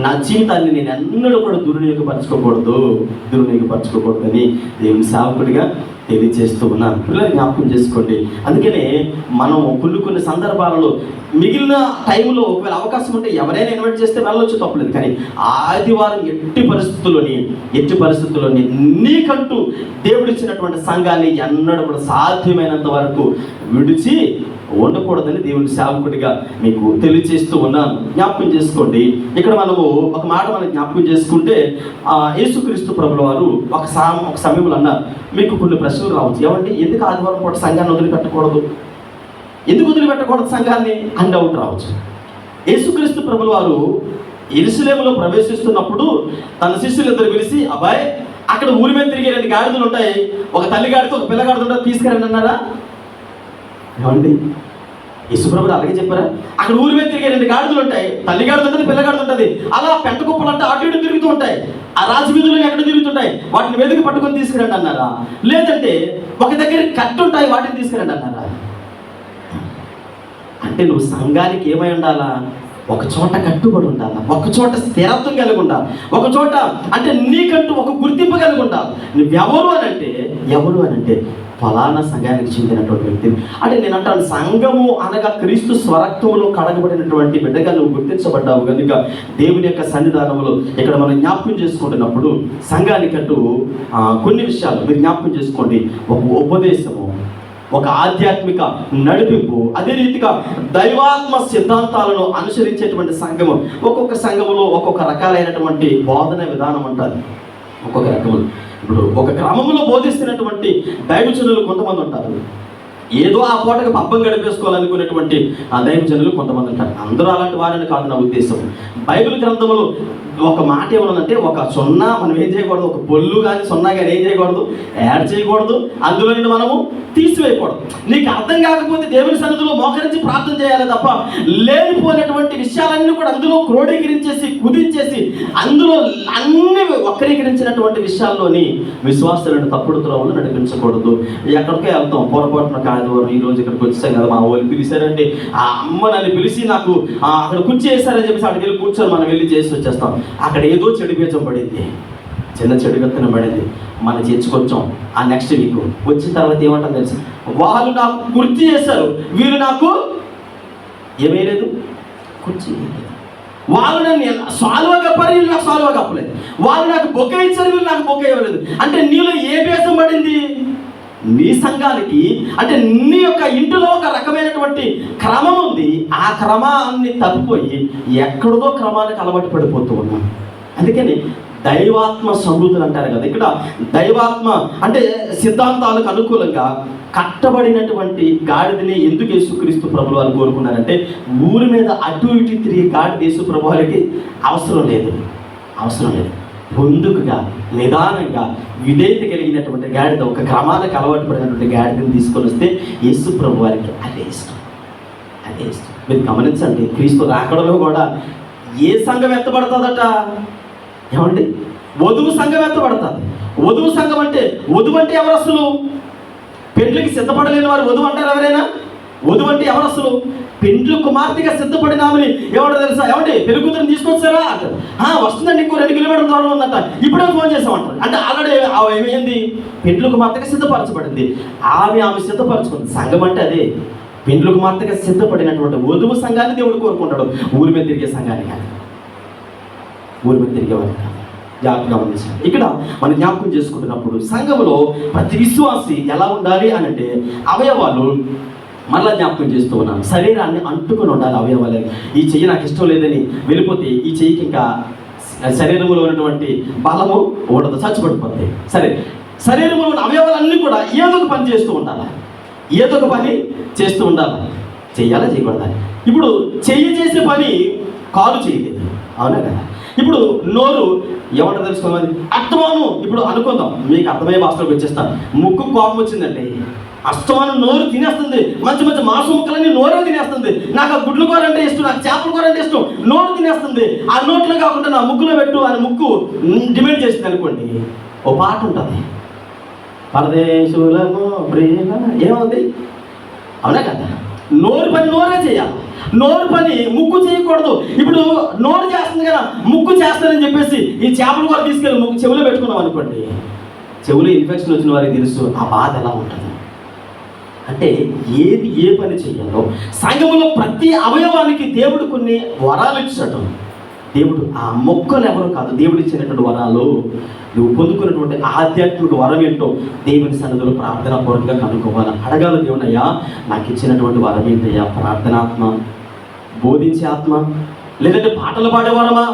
నా జీవితాన్ని నేను ఎన్నడూ కూడా దుర్వినియోగపరచుకోకూడదని దేవుని సేవకుడిగా తెలియజేస్తూ ఉన్నాను. పిల్లలు జ్ఞాపకం చేసుకోండి. అందుకనే మనం కొన్ని సందర్భాలలో మిగిలిన టైంలో ఒకవేళ అవకాశం ఉంటే ఎవరైనా ఇన్వైట్ చేస్తే వెళ్ళొచ్చు, తప్పలేదు. కానీ ఆదివారం ఎట్టి పరిస్థితుల్లోని నీకంటూ దేవుడిచ్చినటువంటి సంఘాన్ని ఎన్నడూ కూడా సాధ్యమైనంత వరకు విడిచి ఉండకూడదని దేవుని సేవకుడిగా మీకు తెలియజేస్తూ ఉన్నాను. జ్ఞాపకం చేసుకోండి. ఇక్కడ మనము ఒక మాట జ్ఞాపకం చేసుకుంటే యేసుక్రీస్తు ప్రభుల వారు ఒక సమయంలో అన్నారు, మీకు కొన్ని ప్రశ్నలు రావచ్చు, ఏమండి ఎందుకు ఆదివారం పూట సంఘాన్ని వదిలిపెట్టకూడదు సంఘాన్ని అని డౌట్ రావచ్చు. యేసుక్రీస్తు ప్రభుల వారు యెరూషలేములో ప్రవేశిస్తున్నప్పుడు తన శిష్యులు ఇద్దరు పిలిచి, అబ్బాయి అక్కడ ఊరి మీద తిరిగే 2 గాడిదలు ఉంటాయి, ఒక తల్లి గాడితో ఒక పిల్ల గాడిద ఉంటాయి, తీసుకురండి అన్నారా? ఏమండి యేసుప్రభుడు అలాగే చెప్పారా? అక్కడ ఊరి మీద తిరిగే 2 గాడిదలు ఉంటాయి, తల్లి గాడిద ఉంటుంది, పిల్ల గాడిద ఉంటుంది. అలా పెంట కుప్పలు అంటే అటు ఇటు తిరుగుతూ ఉంటాయి. ఆ రాజవీధులు ఎక్కడ తిరుగుతుంటాయి, వాటిని వెతికి పట్టుకొని తీసుకురండి అన్నారా? లేదంటే ఒక దగ్గర కట్టు ఉంటాయి, వాటిని తీసుకురండి అన్నారా? అంటే నువ్వు సంఘానికి ఏమై ఉండాలా? ఒక చోట కట్టుబడి ఉండాలి, ఒక చోట స్థిరత్వం కలిగి ఉండాలి, ఒక చోట అంటే నీకంటూ ఒక గుర్తింపు కలిగి ఉండాలి. నువ్వెవరు అని అంటే ఫలానా సంఘానికి చెందినటువంటి వ్యక్తి. అంటే నేను అంటాను, సంఘము అనగా క్రీస్తు స్వరక్తములో కడగబడినటువంటి బిడ్డగా నువ్వు గుర్తించబడ్డావు కనుక దేవుని యొక్క సన్నిధానంలో ఇక్కడ మనం జ్ఞాపకం చేసుకుంటున్నప్పుడు సంఘానికంటూ కొన్ని విషయాలు మీరు జ్ఞాపకం చేసుకోండి. ఒక ఉపదేశము, ఒక ఆధ్యాత్మిక నడిపింపు, అదే రీతిగా దైవాత్మ సిద్ధాంతాలను అనుసరించేటువంటి సంఘము. ఒక్కొక్క సంఘములో ఒక్కొక్క రకాలైనటువంటి బోధన విధానం ఉంటుంది. ఒక్కొక్క రకములు ఇప్పుడు ఒక క్రమంలో బోధిస్తున్నటువంటి దైవజనులు కొంతమంది ఉంటారు. ఏదో ఆ పూటకి పబ్బం గడిపేసుకోవాలనుకునేటువంటి ఆ దైవజనులు కొంతమంది ఉంటారు. అందరూ అలాంటి వారిని కాదు నా ఉద్దేశం. బైబిల్ గ్రంథంలో ఒక మాట ఏమన్నదంటే, ఒక సున్నా మనం ఏం చేయకూడదు, ఒక పొల్లు కానీ సున్నా కానీ ఏం చేయకూడదు, యాడ్ చేయకూడదు, అందులో నుండి మనము తీసివేయకూడదు. నీకు అర్థం కాకపోతే దేవుని సన్నిధిలో మోకరించి ప్రార్థన చేయాలి తప్ప లేనిపోయినటువంటి విషయాలన్నీ కూడా అందులో క్రోడీకరించేసి కుదించేసి అందులో అన్ని వక్రీకరించినటువంటి విషయాల్లోని విశ్వాసాలను తప్పుడు త్రోవలు నడిపించకూడదు. ఎక్కడికే వెళ్తాం, పొరపాటున ఆదివారం ఈ రోజు ఇక్కడికి వచ్చాం కదా, మా వాళ్ళు పిలిచారంటే ఆ అమ్మ నన్ను పిలిచి నాకు అక్కడ కుర్చీ వేస్తారని చెప్పేసి అక్కడికి వెళ్ళి కూర్చొని మనం వెళ్ళి చేసి వచ్చేస్తాం. అక్కడ ఏదో చెడు బీజం పడింది, చిన్న చెడు విత్తనం పడింది, మన చర్చకొచ్చాం. ఆ నెక్స్ట్ వీక్ వచ్చిన తర్వాత ఏమంటారు తెలుసు, వాళ్ళు నాకు కుర్చీ చేశారు, వీళ్ళు నాకు ఏమేయలేదు, కుర్చీ. వాళ్ళు నన్ను సాల్వా కప్పారు, వీళ్ళు నాకు సాల్వా కప్పలేదు. వాళ్ళు నాకు బొక్క ఇచ్చారు, వీళ్ళు నాకు బొక్క ఇవ్వలేదు. అంటే నీలో ఏ బేసం పడింది? నీ సంఘానికి అంటే నీ యొక్క ఇంటిలో ఒక రకమైనటువంటి క్రమం ఉంది. ఆ క్రమాన్ని తప్పిపోయి ఎక్కడిదో క్రమానికి అలవాటు పడిపోతూ ఉన్నాం. అందుకని దైవాత్మ సమృద్ధులు అంటారు కదా, ఇక్కడ దైవాత్మ అంటే సిద్ధాంతాలకు అనుకూలంగా కట్టబడినటువంటి గాడిదని ఎందుకు యేసుక్రీస్తు ప్రభువు వారు కోరుకున్నారంటే, ఊరి మీద అటు ఇటు తిరిగి గాడిద యేసు ప్రభు వారికి అవసరం లేదు. ముందుకుగా నిదానంగా విధేయత కలిగినటువంటి గాడిద, ఒక క్రమానికి అలవాటు పడినటువంటి గాడిదని తీసుకొని వస్తే యేసు ప్రభు వారికి అదే ఇష్టం. మీరు గమనించండి, క్రీస్తు రాకడలో కూడా ఏ సంఘం ఎత్తబడుతుందట? ఏమండి, వధువు సంఘం ఎత్తబడుతుంది. వధువు సంఘం అంటే వధువు అంటే ఎవరు? అసలు పెండ్లికి సిద్ధపడలేని వారు వధువు అంటారు ఎవరైనా? వధువు అంటే ఎవరు అసలు? పెండ్లు కుమార్తెగా సిద్ధపడినామని ఎవడో తెలుసా? ఏమంటే పెరుగుతుని తీసుకొచ్చారా అంటారు. వస్తుందండి, ఇంకో 2 కిలోమీటర్ల దూరంలో ఉందంట, ఇప్పుడే ఫోన్ చేసామంటారు. అంటే ఆల్రెడీ ఏమైంది? పెండ్లు కుమార్తెగా సిద్ధపరచబడింది. ఆమె సిద్ధపరచుకుంది. సంఘం అంటే అదే, పెండ్లు కుమార్తెగా సిద్ధపడినటువంటి వధువు సంఘాన్ని దేవుడు కోరుకుంటాడు. ఊరి మీద తిరిగే సంఘాన్ని కానీ, ఊరి మీద తిరిగేవాడిని కాదు. జాగ్రత్తగా గమనించండి. ఇక్కడ మనం జ్ఞాపకం చేసుకుంటున్నప్పుడు సంఘంలో ప్రతి విశ్వాసి ఎలా ఉండాలి అని అంటే, అవయవాలు మళ్ళా జ్ఞాపకం చేస్తూ ఉన్నాను, శరీరాన్ని అంటుకొని ఉండాలి. అవయవాలే, ఈ చెయ్యి నాకు ఇష్టం లేదని వెళ్ళిపోతే ఈ చెయ్యికి ఇంకా శరీరంలో ఉన్నటువంటి బలము ఉండదు, చచ్చిపడిపోతాయి. సరే, శరీరంలో ఉన్న అవయవాలన్నీ కూడా ఏదో ఒక పని చేస్తూ ఉండాలి, చెయ్యాలా చేయకూడదా? ఇప్పుడు చెయ్యి చేసే పని కాలు చేయలేదు, అవునా కదా? ఇప్పుడు నోరు ఏమంటారు తెలుసుకోవాలి, అస్తమానం ఇప్పుడు అనుకుందాం, మీకు అర్థమయ్యే భాషలోకి వచ్చేస్తాను. ముక్కు కోపం వచ్చిందండి, అస్తమానం నోరు తినేస్తుంది, మంచి మాంసం ముక్కలన్నీ నోరే తినేస్తుంది. నాకు ఆ గుడ్ల కూర అంటే ఇష్టం, నాకు చేపల కూర అంటే ఇష్టం, నోరు తినేస్తుంది. ఆ నోట్లో కాకుండా నా ముక్కులో పెట్టు అని ముక్కు డిమాండ్ చేసింది అనుకోండి. ఓ పాట ఉంటుంది, పరదేశులము ప్రేమ, ఏమవుతుంది? అవునా కదా? నోరు పని నోరే చేయాలి, నోరు పని ముక్కు చేయకూడదు. ఇప్పుడు నోరు చేస్తుంది కదా, ముక్కు చేస్తానని చెప్పేసి ఈ చేపల కూర తీసుకెళ్ళి ముక్కు చెవులో పెట్టుకున్నాం అనుకోండి, చెవులో ఇన్ఫెక్షన్ వచ్చిన వారికి తెలుసు ఆ బాధ ఎలా ఉంటుంది. అంటే ఏది ఏ పని చేయాలో సంఘములో ప్రతి అవయవానికి దేవుడు కొన్ని వరాలు ఇచ్చాడు. దేవుడు ఆ మొక్కలు ఎవరు కాదు, దేవుడు ఇచ్చినటువంటి వరాలు నువ్వు పొందుకున్నటువంటి ఆధ్యాత్మిక వరం ఏంటో దేవుని సన్నిధిలో ప్రార్థనా పూర్వకంగా కనుక్కోవాలి. అడగాలి, దేవుని అయ్యా నాకు ఇచ్చినటువంటి వరం ఏంటయ్యా? ప్రార్థనాత్మ, బోధించే ఆత్మ, లేదంటే పాటలు పాడే వరమా,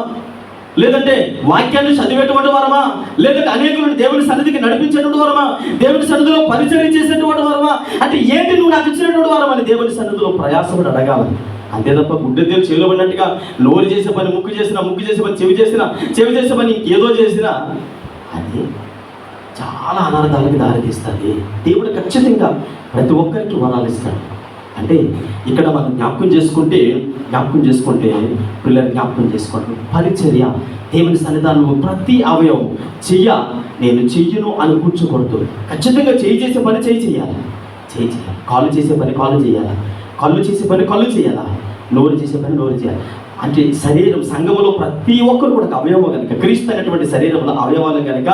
లేదంటే వాక్యాన్ని చదివేటువంటి వరమా, లేదంటే అనేకులను దేవుని సన్నిధికి నడిపించేటువంటి వరమా, దేవుని సన్నిధిలో పరిచయం చేసేటువంటి వరమా? అంటే ఏంటి నువ్వు నాకు ఇచ్చినటువంటి వరం అని దేవుని సన్నిధిలో ప్రయాసపడి అడగాలి. అంతే తప్ప గుడ్డెద్దేలు చెవిలో పడినట్టుగా నోరు చేసే పని ముక్కు చేసిన, ముక్కు చేసే పని చెవి చేసే పని ఇంకేదో చేసినా అది చాలా అనార్థాలకి దారితీస్తుంది. దేవుడు ఖచ్చితంగా ప్రతి ఒక్కరికి వరాలు ఇస్తాడు. అంటే ఇక్కడ మనం జ్ఞాపకం చేసుకుంటే పిల్లలు జ్ఞాపకం చేసుకోండి. పరిచర్య, దేవుని సన్నిధానంలో ప్రతి అవయవం నేను చెయ్యను అని కూర్చోకూడదు. ఖచ్చితంగా చేసే పని చేయాలి. కాళ్ళు చేసే పని కాళ్ళు చేయాలా, కళ్ళు చేసే పని కళ్ళు చేయాలా, నోరు చేసే పని నోరు చేయాలి. అంటే శరీరం, సంఘములో ప్రతి ఒక్కరు కూడా అవయవం కనుక, క్రీస్తు అనేటువంటి శరీరంలో అవయవాలు కనుక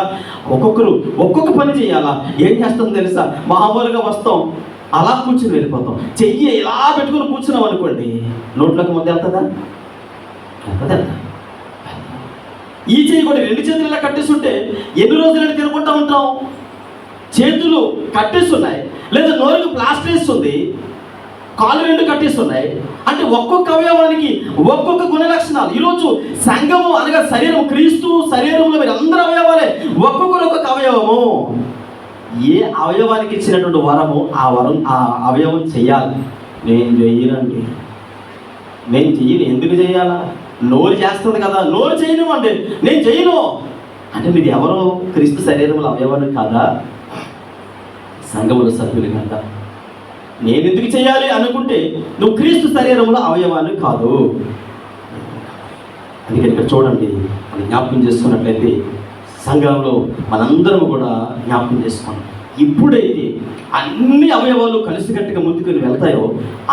ఒక్కొక్కరు ఒక్కొక్క పని చేయాలా. ఏం చేస్తాం తెలుసా? మామూలుగా వస్తాం, అలా కూర్చుని వెళ్ళిపోతాం. చెయ్యి ఇలా పెట్టుకుని కూర్చున్నాం అనుకోండి, నోట్లోకి ముందు వెళ్తుందా? ఈ చెయ్యి కూడా 2 చేతులు ఇలా కట్టేస్తుంటే ఎన్ని రోజులని తినుకుంటా ఉంటాం? చేతులు కట్టేస్తున్నాయి, లేదా నోరుకు ప్లాస్టర్ వేస్తుంది, కాళ్ళు 2 కట్టేస్తున్నాయి. అంటే ఒక్కొక్క అవయవానికి ఒక్కొక్క గుణ లక్షణాలు. ఈరోజు సంఘము అనగా శరీరం, క్రీస్తు శరీరంలో మీరు అందరూ అవయవాలే, ఒక్కొక్కరు ఒక్కొక్క అవయవము. ఏ అవయవానికి ఇచ్చినటువంటి వరము ఆ అవయవం చెయ్యాలి. నేను చెయ్యనండి, ఎందుకు చేయాలా? నోరు చేస్తుంది కదా, నోరు చేయను అంటే నేను చేయను అంటే మీరు ఎవరు? క్రీస్తు శరీరంలో అవయవాన్ని కాదా? సంఘముల సభ్యులు కాదా? నేను ఎందుకు చేయాలి అనుకుంటే నువ్వు క్రీస్తు శరీరంలో అవయవాన్ని కాదు. అందుకని ఇక్కడ చూడండి, మనం జ్ఞాపకం చేసుకున్నట్లయితే సంఘంలో మనందరం కూడా జ్ఞాపకం చేసుకోండి. ఇప్పుడైతే అన్ని అవయవాలు కలిసికట్టుగా ముందుకు వెళ్తాయో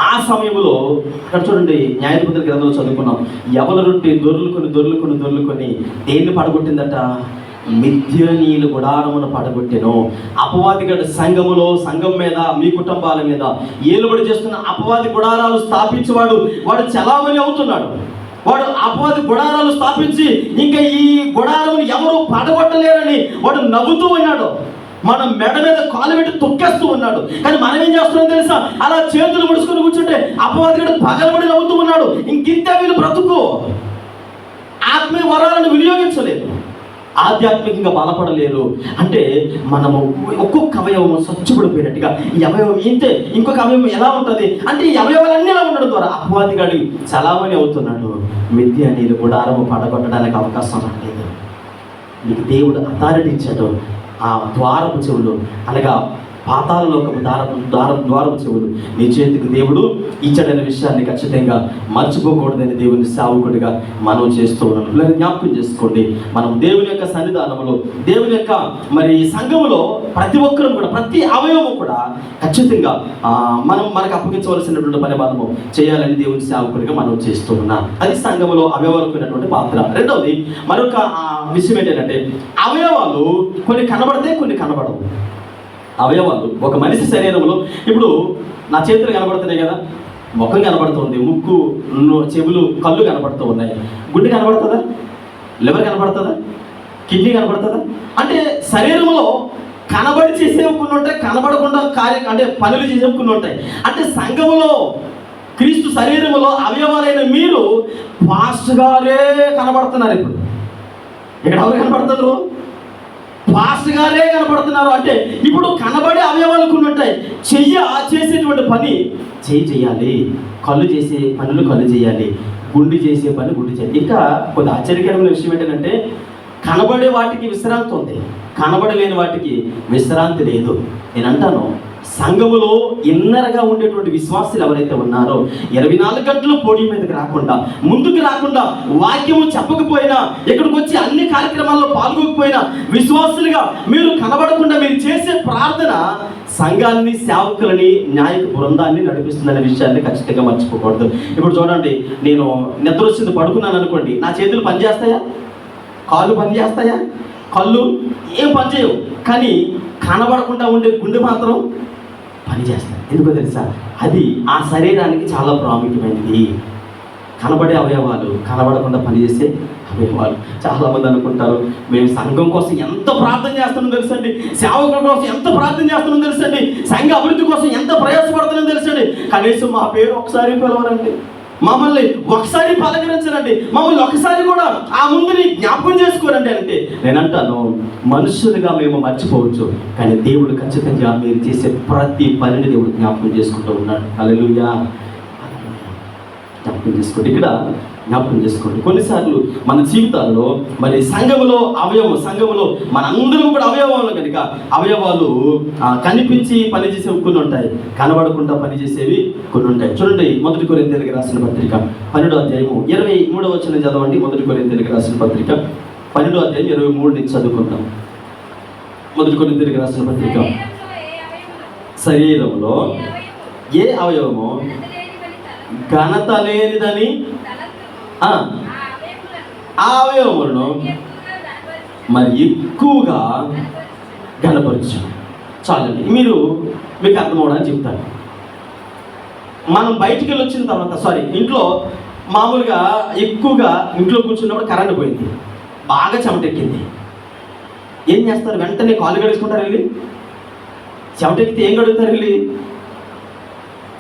ఆ సమయంలో అక్కడ చూడండి, న్యాయాధిపతుల గ్రంథంలో చదువుకున్నాం, ఎవరుంటే దొర్లుకొని దేన్ని పడగొట్టిందట? మిథ్యానీయుల గుడారమును పడగొట్టెను. అపవాదిగడు సంఘం మీద, మీ కుటుంబాల మీద ఏలుబడి చేస్తున్న అపవాది గుడారాలు స్థాపించేవాడు, వాడు చలామణి అవుతున్నాడు. వాడు అపవాది గుడారాలు స్థాపించి ఇంకా ఈ గుడారమును ఎవరు పడగొట్టలేరని వాడు నవ్వుతూ ఉన్నాడు. మనం మెడ మీద కాలు పెట్టి తొక్కేస్తూ ఉన్నాడు. కానీ మనం ఏం చేస్తున్నాం తెలుసా? అలా చేతులు ముడుచుకొని కూర్చుంటే అపవాదిగడు పగలబడి నవ్వుతూ ఉన్నాడు. ఇంకింత వీళ్ళు బ్రతుకు ఆత్మీయ వరాలను వినియోగించలేదు, ఆధ్యాత్మికంగా బలపడలేరు. అంటే మనము ఒక్కొక్క అవయవం స్వచ్ఛపడిపోయినట్టుగా ఈ అవయవం ఇంతే, ఇంకొక అవయవం ఎలా ఉంటుంది అంటే ఈ అవయవాలన్నీ ఎలా ఉండడం ద్వారా అపవాదిగాడి చలామణి అవుతున్నాడు. మిథ్యానీయులు గుడారము పడగొట్టడానికి అవకాశం రాలేదు. మీకు దేవుడు అథారిటీ ఇచ్చాడు. ఆ ద్వారపు చెవులు అనగా పాతాళలోకపు ద్వారపు చెవులు నీ చేతికి దేవుడు ఇచ్చాడనే విషయాన్ని ఖచ్చితంగా మర్చిపోకూడదని దేవుని సేవకుడిగా మనం చేస్తూ ఉన్నాం. పిల్లలు జ్ఞాపకం చేసుకోండి, మనం దేవుని యొక్క సన్నిధానంలో, దేవుని యొక్క మరి సంఘములో ప్రతి ఒక్కరూ కూడా, ప్రతి అవయవము కూడా ఖచ్చితంగా మనకు అప్పగించవలసినటువంటి పని మనము చేయాలని దేవుని సేవకుడిగా మనం చేస్తూ ఉన్నాం. అది సంఘములో అవయవాలకు ఉన్నటువంటి పాత్ర. రెండవది మరొక విషయం ఏంటంటే, అవయవాలు కొన్ని కనబడతాయి, కొన్ని కనబడవు. అవయవాలు ఒక మనిషి శరీరంలో, ఇప్పుడు నా చేతులు కనబడుతున్నాయి కదా, ముఖం కనబడుతుంది, ముక్కు, చెవులు, కళ్ళు కనబడుతూ ఉన్నాయి. గుండె కనబడుతుందా? లివర్ కనబడుతుందా? కిడ్నీ కనబడుతుందా? అంటే శరీరంలో కనబడి చేసేవి కొన్ని ఉంటాయి, కనబడకుండా అంటే పనులు చేసేవి కొన్ని ఉంటాయి. అంటే సంఘములో క్రీస్తు శరీరంలో అవయవాలైన మీరు పాస్టర్ గారే కనబడుతున్నారు. ఇక్కడ ఎవరు కనబడుతున్నారు? పాస్టర్ గారే కనబడుతున్నారు. అంటే ఇప్పుడు కనబడే అవయవాలు కొన్ని ఉంటాయి. చేసేటువంటి పని చేయాలి, కళ్ళు చేసే పనులు కళ్ళు చేయాలి, గుండె చేసే పని గుండె చేయాలి. ఇంకా కొద్ది ఆశ్చర్యకరమైన విషయం ఏంటంటే, కనబడే వాటికి విశ్రాంతి ఉంది, కనబడలేని వాటికి విశ్రాంతి లేదు. నేను అంటాను, సంఘములో ఇన్నరగా ఉండేటువంటి విశ్వాసులు ఎవరైతే ఉన్నారో 24 గంటలు పోటీ మీదకి రాకుండా, ముందుకు రాకుండా, వాక్యము చెప్పకపోయినా, ఇక్కడికి వచ్చి అన్ని కార్యక్రమాల్లో పాల్గొకపోయినా, విశ్వాసులుగా మీరు కనబడకుండా మీరు చేసే ప్రార్థన సంఘాన్ని, సేవకులని, న్యాయక బృందాన్ని నడిపిస్తుందనే విషయాన్ని ఖచ్చితంగా మర్చిపోకూడదు. ఇప్పుడు చూడండి, నేను నిద్ర వచ్చింది పడుకున్నాను అనుకోండి, నా చేతులు పనిచేస్తాయా? కాళ్ళు పనిచేస్తాయా? కళ్ళు ఏం పనిచేయవు. కానీ కనబడకుండా ఉండే గుండె మాత్రం పనిచేస్తాయి. ఎందుకో తెలుసా? అది ఆ శరీరానికి చాలా ప్రాముఖ్యమైనది. కనబడే అవయవాలు, కనబడకుండా పనిచేసే అవయవాలు. చాలామంది అనుకుంటారు, మేము సంఘం కోసం ఎంత ప్రార్థన చేస్తున్నాం తెలుసండి, సేవకుల కోసం ఎంత ప్రార్థన చేస్తున్నాం తెలుసండి, సంఘ అభివృద్ధి కోసం ఎంత ప్రయాసపడుతున్నాం తెలుసండి, కనీసం మా పేరు ఒకసారి పిలవరండి, మమ్మల్ని ఒకసారి పలకరించరండి, మమ్మల్ని ఒకసారి కూడా ఆ ముందుని జ్ఞాపకం చేసుకోరండి అంటే నేను అంటాను, మనుషులుగా మేము మర్చిపోవచ్చు, కానీ దేవుడు ఖచ్చితంగా మీరు చేసే ప్రతి పనిని దేవుడు జ్ఞాపకం చేసుకుంటూ ఉన్నాడు. హల్లెలూయా. జ్ఞాపకం చేసుకోండి. ఇక్కడ జ్ఞాపకం చేసుకోండి. కొన్నిసార్లు మన జీవితాల్లో మరి సంఘములో మనందరం కూడా అవయవాలు కనుక అవయవాలు కనిపించి పనిచేసేవి కొన్ని ఉంటాయి, కనబడకుండా పనిచేసేవి కొన్ని ఉంటాయి. చూడండి, 1 కొరింథీయులకు రాసిన పత్రిక 12వ అధ్యాయము 23వ వచనం చదవండి. 1 కొరింథీయులకు రాసిన పత్రిక 12వ అధ్యాయం 23 నుంచి చదువుకుంటాం. 1 కొరింథీయులకు రాసిన పత్రిక. శరీరంలో ఏ అవయవమో ఘనత లేనిదని ఆ అవయవములను మరి ఎక్కువగా ఘనపరచు. చాలండి, మీకు అర్థమవడానికి చెప్తాను. మనం బయటికి వెళ్ళి వచ్చిన తర్వాత ఇంట్లో మామూలుగా ఎక్కువగా ఇంట్లో కూర్చున్నప్పుడు కరెంట్ పోయింది, బాగా చెమటెక్కింది. ఏం చేస్తారు? వెంటనే కాళ్ళు కడుగుకుంటారు వెళ్ళి. చెమటెక్కితే ఏం కడుగుతారు వెళ్ళి?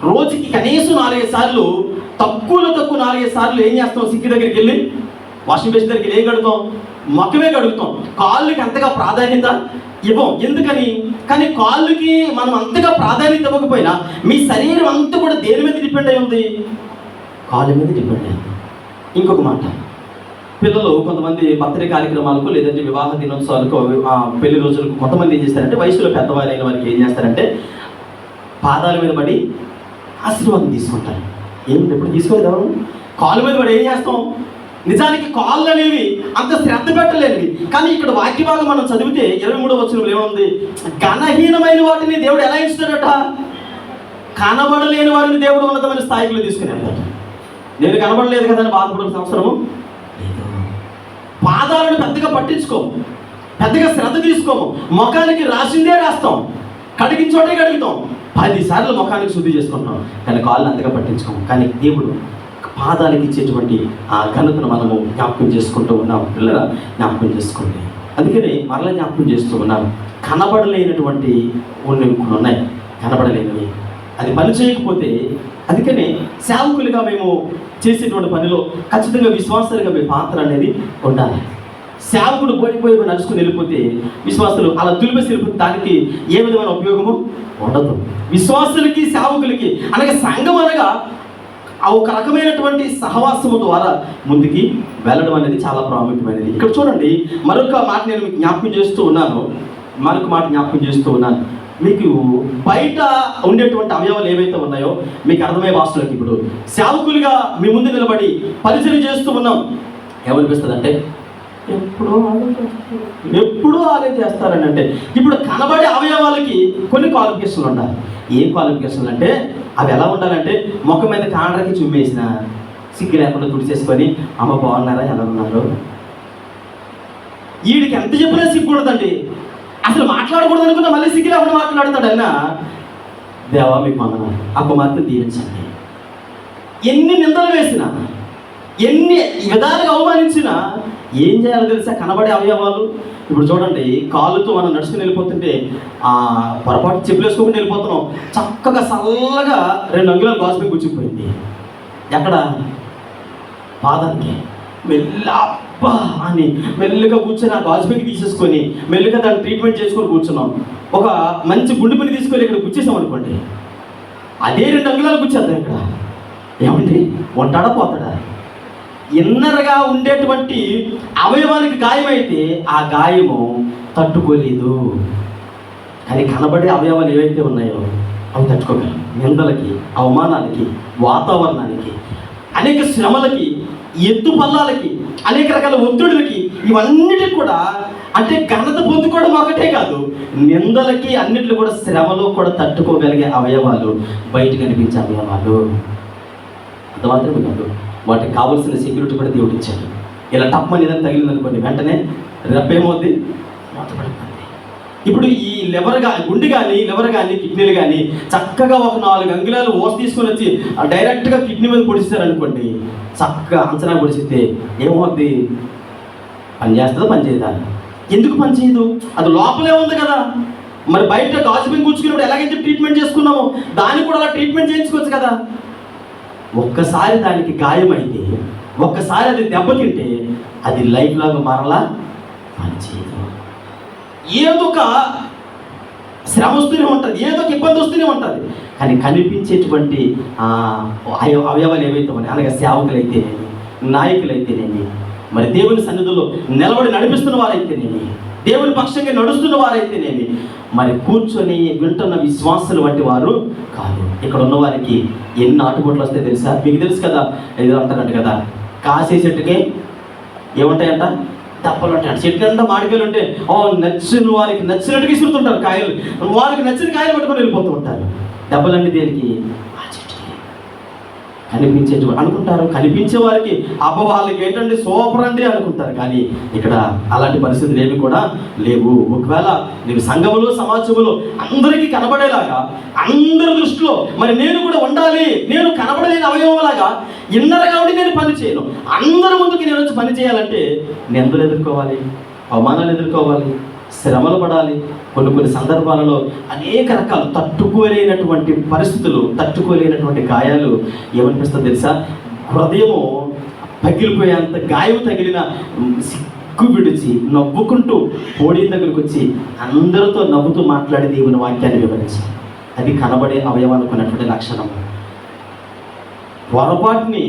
రోజుకి కనీసం 4-5 సార్లు, తక్కువ 4-5 సార్లు ఏం చేస్తాం? సింక్ దగ్గరికి వెళ్ళి, వాషింగ్ మెషిన్ దగ్గరికి ఏం కడుగుతాం? మొక్కమే కడుగుతాం. కాళ్ళకి అంతగా ప్రాధాన్యత ఇవ్వం. ఎందుకని? కానీ కాళ్ళకి మనం అంతగా ప్రాధాన్యత ఇవ్వకపోయినా మీ శరీరం అంతా కూడా దేని మీద డిపెండ్ అయి ఉంది? కాళ్ళ మీద డిపెండ్ అయింది. ఇంకొక మాట, పిల్లలు కొంతమంది బర్త్డే కార్యక్రమాలకు లేదంటే వివాహ దినోత్సవాలకు, పెళ్లి రోజులకు కొంతమంది ఏం చేస్తారంటే వయసులో పెద్దవారైన వారికి ఏం చేస్తారంటే పాదాల మీద పడి ఆశీర్వాదం తీసుకుంటారు. ఎప్పుడు తీసుకోలేదు ఎవరు? కాళ్ళ మీద పడి ఏం చేస్తాం? నిజానికి కాళ్ళు అనేవి అంత శ్రద్ధ పెట్టలేనివి. కానీ ఇక్కడ వాక్య భాగం మనం చదివితే 23వ వచనంలో ఏముంది? ఘనహీనమైన వాటిని దేవుడు ఎలా ఇస్తాడట? కనబడలేని వారిని దేవుడు ఉన్నతమైన స్థాయిలో తీసుకుని వెళ్తాడు. నేను కనబడలేదు కదా అని బాధపడిన అవసరము లేదు. పాదాలను పెద్దగా పట్టించుకోము, పెద్దగా శ్రద్ధ తీసుకోము. ముఖానికి రాసిందే రాస్తాం, కడిగిన చోటే కడుగుతాం. 10 సార్లు ముఖానికి శుద్ధి చేసుకుంటాం, కానీ కాళ్ళు అంతగా పట్టించుకోము. కానీ దేవుడు పాదాలకు ఇచ్చేటువంటి ఆ ఘనతను మనము జ్ఞాపకం చేసుకుంటూ ఉన్నాం. పిల్లల జ్ఞాపకం చేసుకోండి. అందుకని మరలా జ్ఞాపకం చేస్తూ ఉన్నాం. కనబడలేనటువంటి కొన్ని ఉన్నాయి, కనబడలేనివి. అది పని చేయకపోతే, అందుకని సేవకులుగా మేము చేసేటువంటి పనిలో ఖచ్చితంగా విశ్వాసాలుగా మీ పాత్ర అనేది ఉండాలి. సేవకుడు పోయి నడుచుకుని వెళ్ళిపోతే, విశ్వాసులు అలా తులిపేసి వెళ్ళిపోతే దానికి ఏ విధమైన ఉపయోగము ఉండదు. విశ్వాసులకి సేవకులకి అనగా సంఘం అనగా ఒక రకమైనటువంటి సహవాసము ద్వారా ముందుకి వెళ్ళడం అనేది చాలా ప్రాముఖ్యమైనది. ఇక్కడ చూడండి, మరొక మాట నేను మీకు జ్ఞాపకం చేస్తూ ఉన్నాను. మీకు బయట ఉండేటువంటి అవయవాలు ఏవైతే ఉన్నాయో మీకు అర్థమయ్యే భాషలోకి ఇప్పుడు సేవకులుగా మీ ముందు నిలబడి పరిచయం చేస్తూ ఉన్నాం. ఏమనిపిస్తుంది అంటే ఎప్పుడూ ఆలోచన చేస్తారని అంటే, ఇప్పుడు కనబడే అవయవాలకి కొన్ని క్వాలిఫికేషన్లు ఉండాలి. ఏం క్వాలిఫికేషన్లు అంటే, అవి ఎలా ఉండాలంటే ముఖం మీద కాండ్రకి చుమ్మేసిన సిగ్గు లేకుండా తుడిచేసుకొని అమ్మ బాగున్నారా, ఎలా ఉన్నారు? వీడికి ఎంత చెప్పినా సిగ్గు ఉండదండి. అసలు మాట్లాడకూడదు అనుకున్నా మళ్ళీ సిగ్గు లేకుండా మాట్లాడతాడన్నా, దేవా మీకు వందనాలు, ఆ కుమార్తెను దీవించండి. ఎన్ని నిందలు వేసినా, ఎన్ని విధాలుగా అవమానించినా ఏం చేయాలో తెలుసా? కనబడే అవయవాలు. ఇప్పుడు చూడండి, కాళ్ళతో మనం నడుచుకుని వెళ్ళిపోతుంటే పొరపాటు చెప్పులు వేసుకోకుండా వెళ్ళిపోతున్నాం. చక్కగా చల్లగా 2 అంగుళాలు గాజుపై కూర్చుకుపోయింది. ఎక్కడ? పాదానికి. అబ్బా అని మెల్లిగా కూర్చొని ఆ గాజుపైకి తీసేసుకొని మెల్లిగా దాన్ని ట్రీట్మెంట్ చేసుకొని కూర్చున్నాం. ఒక మంచి గుండె పని తీసుకొని ఇక్కడ కూర్చేసాం అనుకోండి, అదే 2 అంగుళాలు కూర్చేద్దాం. ఇక్కడ ఏమండి, ఉంటాడా పోతాడా? ఇన్నరగా ఉండేటువంటి అవయవానికి గాయమైతే ఆ గాయము తట్టుకోలేదు. కానీ కనబడే అవయవాలు ఏవైతే ఉన్నాయో అవి తట్టుకోగలరు. నిందలకి, అవమానాలకి, వాతావరణానికి, అనేక శ్రమలకి, ఎత్తు పల్లాలకి, అనేక రకాల ఒత్తిడులకి, ఇవన్నిటికి కూడా అంటే ఘనత పొందుకోవడం ఒకటే కాదు, నిందలకి అన్నిటిని కూడా శ్రమలో కూడా తట్టుకోగలిగే అవయవాలు, బయట కనిపించే అవయవాలు. అంత మాత్రమే కాదు, వాటికి కావాల్సిన సెక్యూరిటీ కూడా దేవుడు ఇచ్చాడు. ఇలా టప్మని ఏదైనా తగిలిందనుకోండి, వెంటనే రెప్పేమవుద్ది, మూతపడుతుంది. ఇప్పుడు ఈ గుండె కానీ లివర్ కానీ కిడ్నీలు కానీ చక్కగా ఒక 4 అంగుళాలు ఓస్ తీసుకొని వచ్చి డైరెక్ట్గా కిడ్నీ మీద పొడిస్తారనుకోండి, చక్కగా అంచనా పొడిచితే ఏమవుద్ది? పని చేస్తుందా, పని చేయదా? ఎందుకు పని చేయదు? అది లోపలే ఉంది కదా. మరి బయట గాజుపై కూర్చుకున్నప్పుడు ఎలాగైతే ట్రీట్మెంట్ చేసుకున్నామో దానికి కూడా అలా ట్రీట్మెంట్ చేయించుకోవచ్చు కదా. ఒక్కసారి దానికి గాయమైతే, ఒక్కసారి అది దెబ్బతింటే అది లైఫ్ లాగా మరలా పనిచేయదు. ఏదో ఒక శ్రమ వస్తూనే ఉంటుంది, ఏదో ఒక ఇబ్బంది వస్తూనే ఉంటుంది. కానీ కనిపించేటువంటి అవయవాలు ఏవైతే ఉన్నాయి, అనగా సేవకులైతేనేమి, నాయకులైతేనేమి, మరి దేవుని సన్నిధిలో నిలబడి నడిపిస్తున్న వారైతేనేమి, దేవుని పక్షంగా నడుస్తున్న వారైతేనేమి, మరి కూర్చొని వింటున్న విశ్వాసులు వంటి వారు కాదు. ఇక్కడ ఉన్న వారికి ఎన్ని ఆటుపోట్లు వస్తాయి తెలుసా? మీకు తెలుసు కదా, ఏదో అంటారంట కదా, కాసే చెట్టుకే ఏముంటాయంట, దెబ్బలు ఉంటాయంట. చెట్టు అంతా మామిడికాయలు ఉంటే నచ్చిన వారికి నచ్చినట్టుగా ఇసురుతుంటారు కాయలు, వారికి నచ్చిన కాయలు పట్టుకొని వెళ్ళిపోతూ ఉంటారు. దెబ్బలన్నీ దేనికి? ఆ చెట్టుకి. కనిపించే అనుకుంటారు, కనిపించే వారికి వాళ్ళకి ఏంటంటే సూపర్ అండి అనుకుంటారు. కానీ ఇక్కడ అలాంటి పరిస్థితులు ఏమి కూడా లేవు. ఒకవేళ నేను సంఘములో సమాజంలో అందరికీ కనబడేలాగా, అందరి దృష్టిలో మరి నేను కూడా ఉండాలి, నేను కనబడలేని అవయవంలాగా ఇన్నరగా ఉండి నేను పని చేయను, అందరి ముందుకి నేను వచ్చి పని చేయాలంటే నిందలు ఎదుర్కోవాలి, అవమానాలు ఎదుర్కోవాలి, శ్రమలు పడాలి. కొన్ని సందర్భాలలో అనేక రకాలు తట్టుకోలేనటువంటి పరిస్థితులు, తట్టుకోలేనటువంటి గాయాలు ఏమనిపిస్తుంది తెలుసా? హృదయము పగిలిపోయేంత గాయం తగిలిన సిగ్గు విడిచి నవ్వుకుంటూ పోడియం దగ్గరికి వచ్చి అందరితో నవ్వుతూ మాట్లాడి దేవుని వాక్యాన్ని వివరించి, అది కనబడే అవయవానికి ఉన్నటువంటి లక్షణం. పొరపాటుని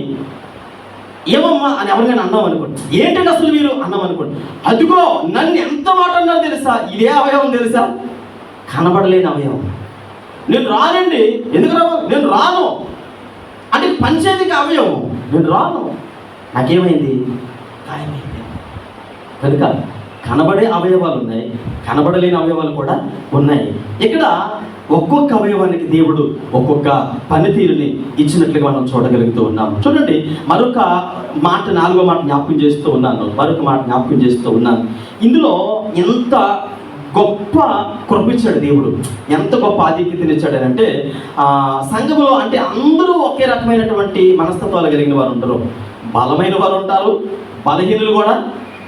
ఏమమ్మా అని ఎవరికైనా అన్నాం అనుకోండి, ఏంటంటే అసలు మీరు అన్నాం అనుకోండి, అదిగో నన్ను ఎంత మాట అన్నారు తెలుసా? ఇదే అవయవం తెలుసా? కనబడలేని అవయవం. నేను రానండి, ఎందుకు రావు? నేను రాను అంటే పంచేదికి అవయవం, నేను రాను, నాకేమైంది? గాయమైంది. కనుక కనబడే అవయవాలు ఉన్నాయి, కనబడలేని అవయవాలు కూడా ఉన్నాయి. ఇక్కడ ఒక్కొక్క అవయవానికి దేవుడు ఒక్కొక్క పనితీరుని ఇచ్చినట్లుగా మనం చూడగలుగుతూ ఉన్నాం. చూడండి, మరొక మాట, 4వ మాట జ్ఞాపకం చేస్తూ ఉన్నాను. ఇందులో ఎంత గొప్ప కృపించాడు దేవుడు, ఎంత గొప్ప ఆధిక్యతనిచ్చాడు అంటే, సంఘములో అంటే అందరూ ఒకే రకమైనటువంటి మనస్తత్వాలు కలిగిన వారు ఉండరు. బలమైన వారు ఉంటారు, బలహీనులు కూడా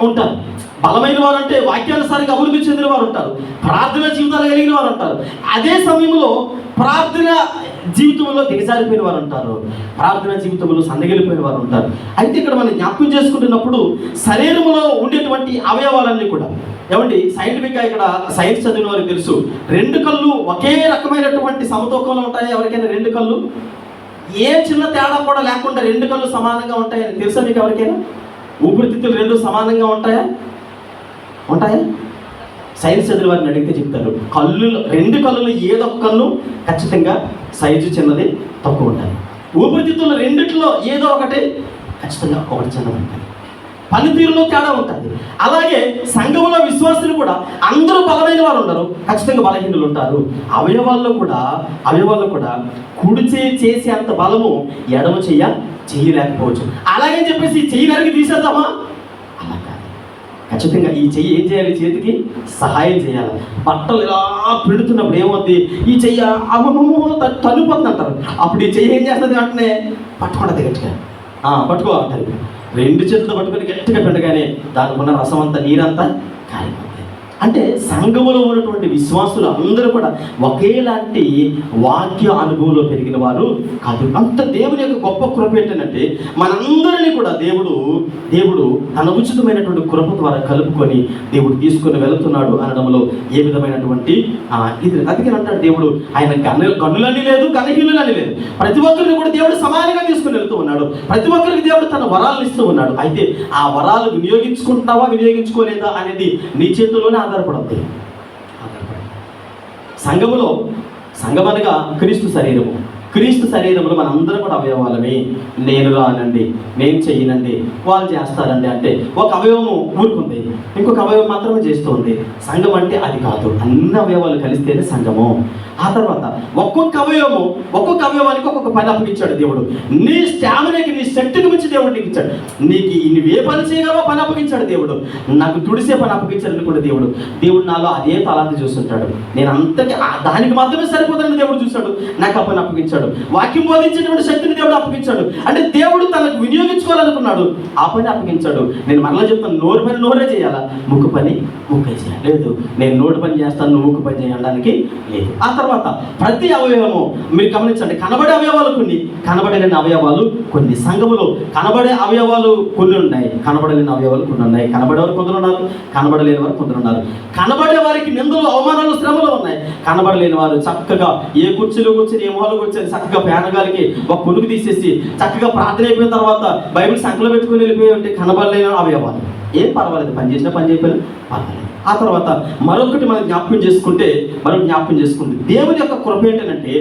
ఉంటారు. బలమైన వారు అంటే వాక్యానుసారంగా అభివృద్ధి చెందిన వారు ఉంటారు, ప్రార్థన జీవితాలు కలిగిన వారు ఉంటారు. అదే సమయంలో ప్రార్థన జీవితంలో దిగజారిపోయిన వారు ఉంటారు, ప్రార్థన జీవితంలో సన్నగిలిపోయిన వారు ఉంటారు. అయితే ఇక్కడ మనం జ్ఞాపకం చేసుకుంటున్నప్పుడు శరీరంలో ఉండేటువంటి అవయవాలన్నీ కూడా ఏమండి, సైంటిఫిక్గా ఇక్కడ సైన్స్ చదివిన వారికి తెలుసు, 2 కళ్ళు ఒకే రకమైనటువంటి సమతూకంలో ఉంటాయి. ఎవరికైనా 2 కళ్ళు ఏ చిన్న తేడా కూడా లేకుండా 2 కళ్ళు సమానంగా ఉంటాయని తెలుసా మీకు? ఎవరికైనా ఊపిరితిత్తులు 2 సమానంగా ఉంటాయా? సైన్స్ చదివిన వారిని అడిగితే చెప్తారు, 2 కళ్ళు ఏదో ఒక కళ్ళు ఖచ్చితంగా సైజు చిన్నది, తక్కువ ఉంటాయి. ఊపిరితిత్తులు 2లో ఏదో ఒకటి ఖచ్చితంగా ఒకటి చిన్నది ఉంటుంది. పనితీరులో తేడా ఉంటుంది. అలాగే సంఘంలో విశ్వాసులు కూడా అందరూ బలమైన వారు ఉండరు, ఖచ్చితంగా బలహీనులు ఉంటారు. అవయవాల్లో కూడా కుడి చేసే అంత బలము ఎడమ చేయలేకపోవచ్చు. అలాగే చెప్పేసి చెయ్యి నరికి తీసేద్దామా? అలా కాదు. ఖచ్చితంగా ఈ చెయ్యి ఏం చేయాలి? చేతికి సహాయం చేయాలి. బట్టలు ఇలా పెడుతున్నప్పుడు ఏమవుతుంది? ఈ చెయ్యి తనుపోతుంది అంటారు. అప్పుడు ఈ చెయ్యి ఏం చేస్తుంది? వెంటనే పట్టుకుంటుంది గట్టిగా, పట్టుకో అంటారు. 2 చేతులతో పట్టుకొని గట్టిగా పెట్టగానే దానికి ఉన్న రసం అంతా, నీరంతా కారిపోతుంది. అంటే సంఘములో ఉన్నటువంటి విశ్వాసులు అందరూ కూడా ఒకేలాంటి వాక్య అనుభవంలో పెరిగిన వారు కాదు. అంత దేవుని యొక్క గొప్ప కృప ఏంటంటే, మనందరినీ కూడా దేవుడు తన ఉచితమైనటువంటి కృప ద్వారా కలుపుకొని దేవుడు తీసుకొని వెళుతున్నాడు అనడంలో ఏ విధమైనటువంటి ఇది అందుకే అంటాడు దేవుడు, ఆయన కన్నులని లేదు, కనహీనులని లేదు. ప్రతి ఒక్కరిని కూడా దేవుడు సమానంగా తీసుకుని వెళుతూ ఉన్నాడు. ప్రతి ఒక్కరికి దేవుడు తన వరాలను ఇస్తూ ఉన్నాడు. అయితే ఆ వరాలు వినియోగించుకుంటున్నావా, వినియోగించుకోలేదా అనేది నీ చేతుల్లోనే ఆధారపడుతుంది. సంఘం అనగా క్రీస్తు శరీరములో మనందరం కూడా అవయవాలమే. నేను రానండి, నేను చెయ్యనండి, వాళ్ళు చేస్తారండి అంటే ఒక అవయవము ఊరుకుంది, ఇంకొక అవయవం మాత్రమే చేస్తుంది. సంఘం అంటే అది కాదు, అన్ని అవయవాలు కలిస్తేనే సంఘము. ఆ తర్వాత ఒక్కొక్క అవయవానికి ఒక్కొక్క పని అప్పగించాడు దేవుడు. నీ స్టామినాకి, నీ శక్తికి మించి దేవుడు నీకు ఇచ్చాడు. నువ్వే పని చేయగలవో పని అప్పగించాడు దేవుడు. నాకు తుడిసే పని అప్పగించాడు కూడా దేవుడు నాలో అదే తలాంతి చూస్తుంటాడు. నేను అంతటి దానికి మాత్రమే సరిపోతానని దేవుడు చూశాడు, నాకు ఆ పని అప్పగించాడు. వాక్యం బోధించేటువంటి శక్తిని దేవుడు అప్పగించాడు. అంటే దేవుడు తనకు వినియోగించుకోవాలనుకున్నాడు, ఆ పని అప్పగించాడు. నేను మరలా చెప్తాను, నోరు పని నోరే చేయాలా, ముక్కు పని ముక్కే చేయాలి. లేదు, నేను నోటు పని చేస్తాను, నువ్వు ముక్కు పని చేయడానికి లేదు. ఆ తర్వాత ప్రతి అవయవము మీరు గమనించండి, కనబడే అవయవాలు కొన్ని, కనబడలేని అవయవాలు కొన్ని. సంఘములో కనబడే అవయవాలు కొన్ని ఉన్నాయి, కనబడలేని అవయవాలు కొన్ని ఉన్నాయి. కనబడేవారు కొందరు ఉన్నారు, కనబడలేని వారు కొందరు ఉన్నారు. కనబడే వారికి నిందలు, అవమానాలు, శ్రమలు ఉన్నాయి. కనబడలేని వారు చక్కగా ఏ కుర్చీలో కూర్చొని, ఏ మొహాలు కూర్చొని చక్కగా పేనగాలికి ఒక కొనుగు తీసేసి చక్కగా ప్రార్థన అయిపోయిన తర్వాత బైబిల్ సంఖ్యలో పెట్టుకుని వెళ్ళిపోయి ఉంటే కనబడలేని అవయవాలు. ఏం పర్వాలేదు, పని చేసినా పని చేయకపోయినా పర్వాలేదు. ఆ తర్వాత మరొకటి మనం జ్ఞాపకం చేసుకుంటే దేవుని యొక్క కృప ఏంటంటే,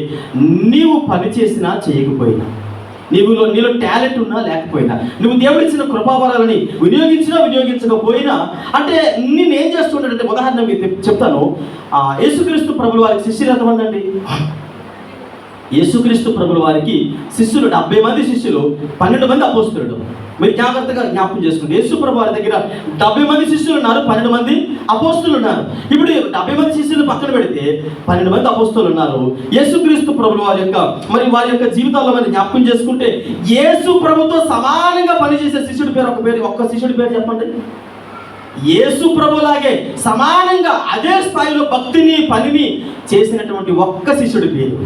నీవు పని చేసినా చేయకపోయినా, నీలో టాలెంట్ ఉన్నా లేకపోయినా, నువ్వు దేవుడిచ్చిన కృపావరాలని వినియోగించినా వినియోగించకపోయినా, అంటే నేనేం చేస్తుంటాడంటే, ఉదాహరణ మీకు చెప్తాను. యేసుక్రీస్తు ప్రభుల వారికి శిష్యులు ఎంతమంది అండి? యేసుక్రీస్తు ప్రభుల వారికి శిష్యులు 70 మంది శిష్యులు, 12 మంది అపోస్తులుడు. మీరు జాగ్రత్తగా జ్ఞాపకం చేసుకోండి. యేసు ప్రభు వారి దగ్గర 70 మంది శిష్యులు ఉన్నారు, 12 మంది అపోస్తులు ఉన్నారు. ఇప్పుడు 70 మంది శిష్యులు పక్కన పెడితే 12 మంది అపోస్తులు ఉన్నారు. యేసుక్రీస్తు ప్రభుల వారి యొక్క జీవితాల్లో మనం జ్ఞాపకం చేసుకుంటే, యేసు ప్రభుతో సమానంగా పనిచేసే శిష్యుడి పేరు, ఒక్క శిష్యుడి పేరు చెప్పండి. యేసు ప్రభులాగే సమానంగా అదే స్థాయిలో భక్తిని పనిని చేసినటువంటి ఒక్క శిష్యుడి పేరు.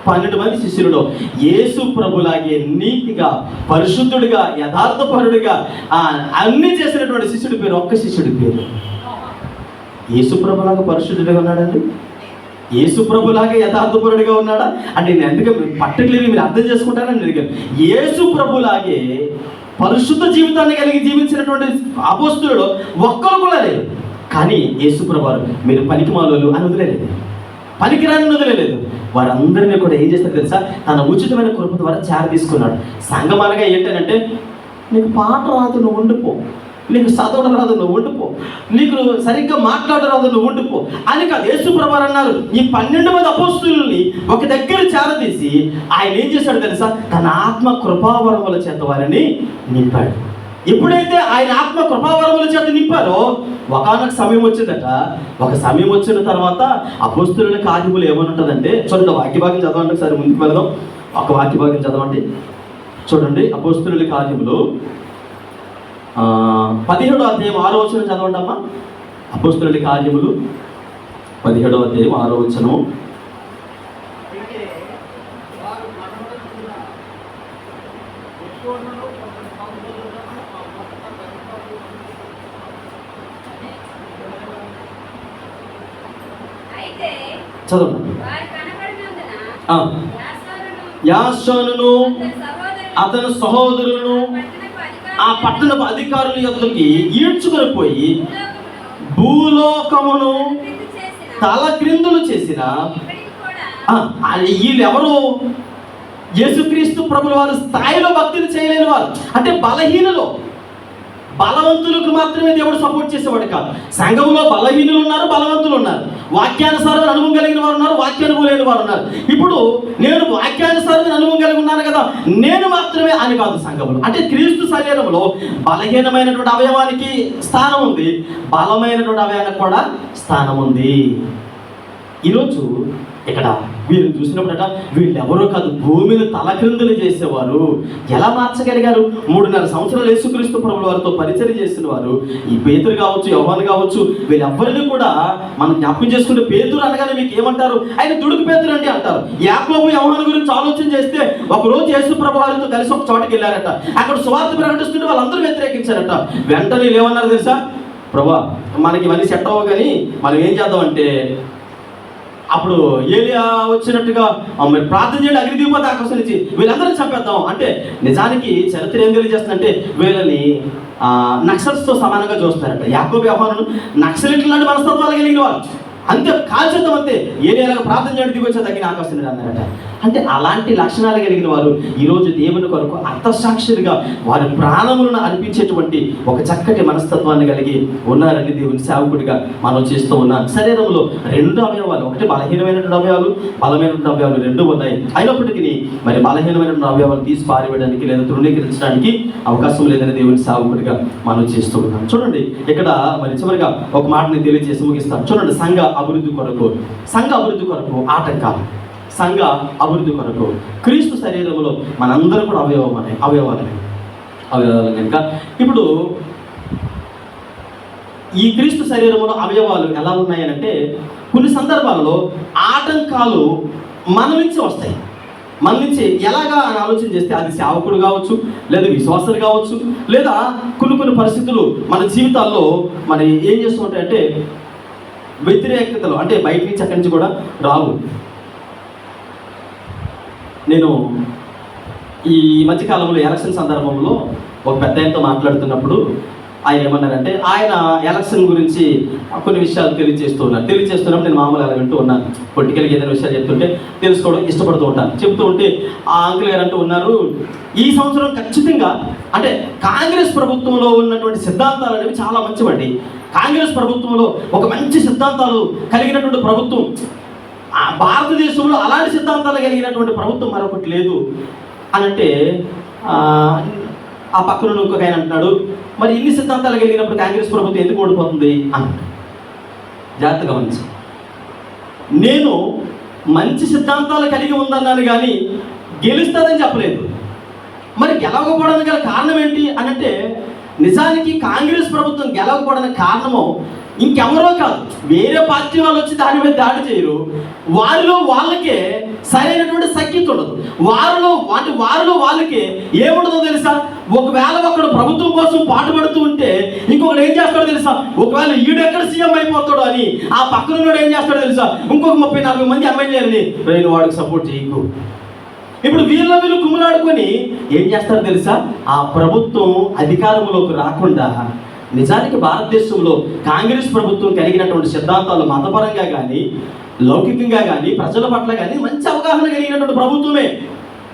12 మంది శిష్యులలో యేసు ప్రభులాగే నీతిగా, పరిశుద్ధుడిగా, యథార్థపరుడిగా అన్ని చేసినటువంటి శిష్యుడి పేరు, ఒక్క శిష్యుడి పేరు. యేసు ప్రభులాగా పరిశుద్ధుడిగా ఉన్నాడండి? యేసు ప్రభులాగా యథార్థపరుడిగా ఉన్నాడా అంటే, నేను ఎందుకు పర్టికులర్గా మీరు అర్థం చేసుకుంటారని అడిగాను. యేసు ప్రభులాగే పరిశుద్ధ జీవితాన్ని కలిగి జీవించినటువంటి అపోస్తులుడు ఒక్కరు కూడా లేరు. కానీ యేసు ప్రభువారు మీరు పనికిమాలోలు అని వదిలేదు, పనికిరాని వదిలేదు. వారందరినీ కూడా ఏం చేస్తారు తెలుసా? తన ఉచితమైన కృప ద్వారా చేర తీసుకున్నాడు. సంఘం అనగా ఏంటంటే, నీకు పాట రాదు నువ్వు ఉండిపో, నీకు చదవడం రాదు నువ్వు ఉండిపో, నీకు సరిగ్గా మాట్లాడడం రాదు నువ్వు ఉండిపో అని కాదు. యేసు ప్రభువారు అన్నారు, ఈ 12 మంది అపోస్తులుని ఒక దగ్గర చేరదీసి ఆయన ఏం చేశాడు తెలుసా? తన ఆత్మ కృపావరముల చేత వారిని నింపాడు. ఎప్పుడైతే ఆయన ఆత్మ కృపావరముల చేత నింపారో ఒకానొక సమయం వచ్చిందట. ఒక సమయం వచ్చిన తర్వాత అపోస్తుల కార్యములు ఏమని ఉంటుందంటే, చూడండి వాక్యభాగం చదవండి, ఒకసారి ముందుకు వెళ్దాం. ఒక వాక్యభాగం చదవండి, చూడండి. అపోస్తుల కార్యములు 17వ అధ్యాయం 6వ వచనం చదవండి అమ్మా. అపోస్తుల కార్యములు 17వ అధ్యాయం 6వ వచనం. చదవండి. యాసోనును అతని సహోదరులను ఆ పట్టణపు అధికారుల యొద్దకి ఈడ్చుకొని పోయి భూలోకమును తల క్రిందులు చేసిన వీళ్ళెవరు? యేసుక్రీస్తు ప్రభుల వారి స్థాయిలో భక్తిని చేయలేని వారు, అంటే బలహీనులు. బలవంతులకు మాత్రమే దేవుడు సపోర్ట్ చేసేవాడు కాదు. సంఘంలో బలహీనులు ఉన్నారు, బలవంతులు ఉన్నారు. వాక్యానుసారమైన అనుభవం కలిగిన వారు ఉన్నారు, వాక్యానుభవం లేని వారు ఉన్నారు. ఇప్పుడు నేను వాక్యానుసారమైన అనుభవం కలిగి ఉన్నాను కదా, నేను మాత్రమే అని కాదు. సంఘంలో అంటే క్రీస్తు శరీరంలో బలహీనమైనటువంటి అవయవానికి స్థానం ఉంది, బలమైనటువంటి అవయవానికి కూడా స్థానం ఉంది. ఈరోజు ఇక్కడ వీరిని చూసినప్పుడట, వీళ్ళెవరో కాదు, భూమిని తలక్రిందులు చేసేవారు. ఎలా మార్చగలిగారు? 3.5 సంవత్సరాలు యేసుక్రీస్తు ప్రభుల వారితో పరిచయం చేసిన వారు, ఈ పేతురు కావచ్చు, యోహాను కావచ్చు, వీళ్ళెవ్వరిని కూడా మనం జ్ఞాపకం చేసుకుంటే, పేతురు అనగానే మీకు ఏమంటారు? ఆయన దుడుకు పేతురు అంటే అంటారు. యాకోబు, యోహాను గురించి ఆలోచన చేస్తే, ఒకరోజు యేసు ప్రభు వారితో కలిసి ఒక చోటకి వెళ్ళారట. అక్కడ సువార్త ప్రకటిస్తుంటే వాళ్ళందరూ వ్యతిరేకించారట. వెంటనే ఏమన్నారు తెలుసా? ప్రభా, మనకి ఇవన్నీ సెట్ అవ్వ, కానీ మనం ఏం చేద్దామంటే, అప్పుడు ఏలియా వచ్చినట్టుగా మరి ప్రార్థన చేయండి, అగ్ని దిగిపోతే ఆకాశం నుంచి వీళ్ళందరూ చంపేద్దాం అంటే, నిజానికి చరిత్ర ఏం తెలియజేస్తుందంటే, వీళ్ళని నక్సల్స్తో సమానంగా చూస్తున్నారట. యాకోబు, యోహాను నక్సలిట్లు లాంటి మనస్తత్వాలు కలిగిన వారు. అంతే, కాల్చేద్దాం అంతే, ఏలియాగా ప్రార్థన చేయండి, దిగొచ్చే తగ్గిన ఆకాశం అన్నారట. అంటే అలాంటి లక్షణాలు కలిగిన వారు ఈరోజు దేవుని కొరకు అర్థసాక్షులుగా వారి ప్రాణములను అర్పించేటువంటి ఒక చక్కటి మనస్తత్వాన్ని కలిగి ఉన్నారని దేవుని సేవకుడిగా మనం చేస్తూ ఉన్నాం. శరీరంలో 2 అవయవాలు, ఒకటి బలహీనమైనటువంటి అవయవాలు, బలమైనటువంటి అవయవాలు 2 ఉన్నాయి. అయినప్పటికీ మరి బలహీనమైనటువంటి అవయవాలు తీసి పారివేయడానికి లేదా తృణీకరించడానికి అవకాశం లేదని దేవుని సేవకుడిగా మనం చేస్తూ ఉన్నాం. చూడండి, ఇక్కడ మరి చివరిగా ఒక మాటని తెలియజేసి ముగిస్తాం. చూడండి, సంఘ అభివృద్ధి కొరకు ఆటంకాలు. సంఘ అభివృద్ధి కొరకు క్రీస్తు శరీరంలో మనందరూ కూడా అవయవాలు కనుక, ఇప్పుడు ఈ క్రీస్తు శరీరంలో అవయవాలు ఎలా ఉన్నాయనంటే, కొన్ని సందర్భాల్లో ఆటంకాలు మన నుంచి వస్తాయి. మన నుంచి ఎలాగా అని ఆలోచన చేస్తే, అది సేవకుడు కావచ్చు, లేదా విశ్వాసాలు కావచ్చు, లేదా కొన్ని పరిస్థితులు మన జీవితాల్లో మరి ఏం చేస్తూ ఉంటాయంటే, వ్యతిరేకతలు అంటే బయట నుంచి అక్కడి నుంచి కూడా రావు. నేను ఈ మధ్యకాలంలో ఎలక్షన్ సందర్భంలో ఒక పెద్ద ఆయనతో మాట్లాడుతున్నప్పుడు ఆయన ఏమన్నారంటే, ఆయన ఎలక్షన్ గురించి కొన్ని విషయాలు తెలియజేస్తున్నప్పుడు నేను మామూలు అలా వింటూ ఉన్నాను. పొలిటికల్గా ఏదైనా విషయాలు చెప్తుంటే తెలుసుకోవడం ఇష్టపడుతూ ఉంటాను. చెప్తూ ఉంటే ఆ అంకుల్ గారు అంటూ ఉన్నారు, ఈ సంవత్సరం ఖచ్చితంగా అంటే కాంగ్రెస్ ప్రభుత్వంలో ఉన్నటువంటి సిద్ధాంతాలు అనేవి చాలా మంచివండి. కాంగ్రెస్ ప్రభుత్వంలో ఒక మంచి సిద్ధాంతాలు కలిగినటువంటి ప్రభుత్వం, భారతదేశంలో అలాంటి సిద్ధాంతాలు కలిగినటువంటి ప్రభుత్వం మరొకటి లేదు అని అంటే, ఆ పక్కన ఇంకొక ఆయన అంటున్నాడు, మరి ఇన్ని సిద్ధాంతాలు కలిగినప్పుడు కాంగ్రెస్ ప్రభుత్వం ఎందుకు ఓడిపోతుంది అన్నాడు. జాగ్రత్తగా గమనించి, నేను మంచి సిద్ధాంతాలు కలిగి ఉందన్నాను కానీ గెలుస్తుందని చెప్పలేదు. మరి గెలవకపోవడానికి గల కారణం ఏంటి అని అంటే, నిజానికి కాంగ్రెస్ ప్రభుత్వం గెలవకపోవడానికి కారణము ఇంకెవరో కాదు, వేరే పార్టీ వాళ్ళు వచ్చి దాని మీద దాడి చేయరు. వారిలో వాళ్ళకే సరైనటువంటి సఖ్యత ఉండదు. వారిలో వాళ్ళకి ఏముండదో తెలుసా? ఒకవేళ ఒకడు ప్రభుత్వం కోసం పాటుపడుతూ ఉంటే ఇంకొకడు ఏం చేస్తాడో తెలుసా? ఒకవేళ ఈడెక్కడ సీఎం అయిపోతాడో అని ఆ పక్కన ఏం చేస్తాడో తెలుసా? ఇంకొక 30-40 మంది ఎమ్మెల్యేలని నేను వాడికి సపోర్ట్ చేయకు. ఇప్పుడు వీళ్ళు కుమ్ములాడుకొని ఏం చేస్తారో తెలుసా? ఆ ప్రభుత్వం అధికారంలోకి రాకుండా, నిజానికి భారతదేశంలో కాంగ్రెస్ ప్రభుత్వం కలిగినటువంటి సిద్ధాంతాలు మతపరంగా కానీ లౌకికంగా కానీ ప్రజల పట్ల కానీ మంచి అవగాహన కలిగినటువంటి ప్రభుత్వమే.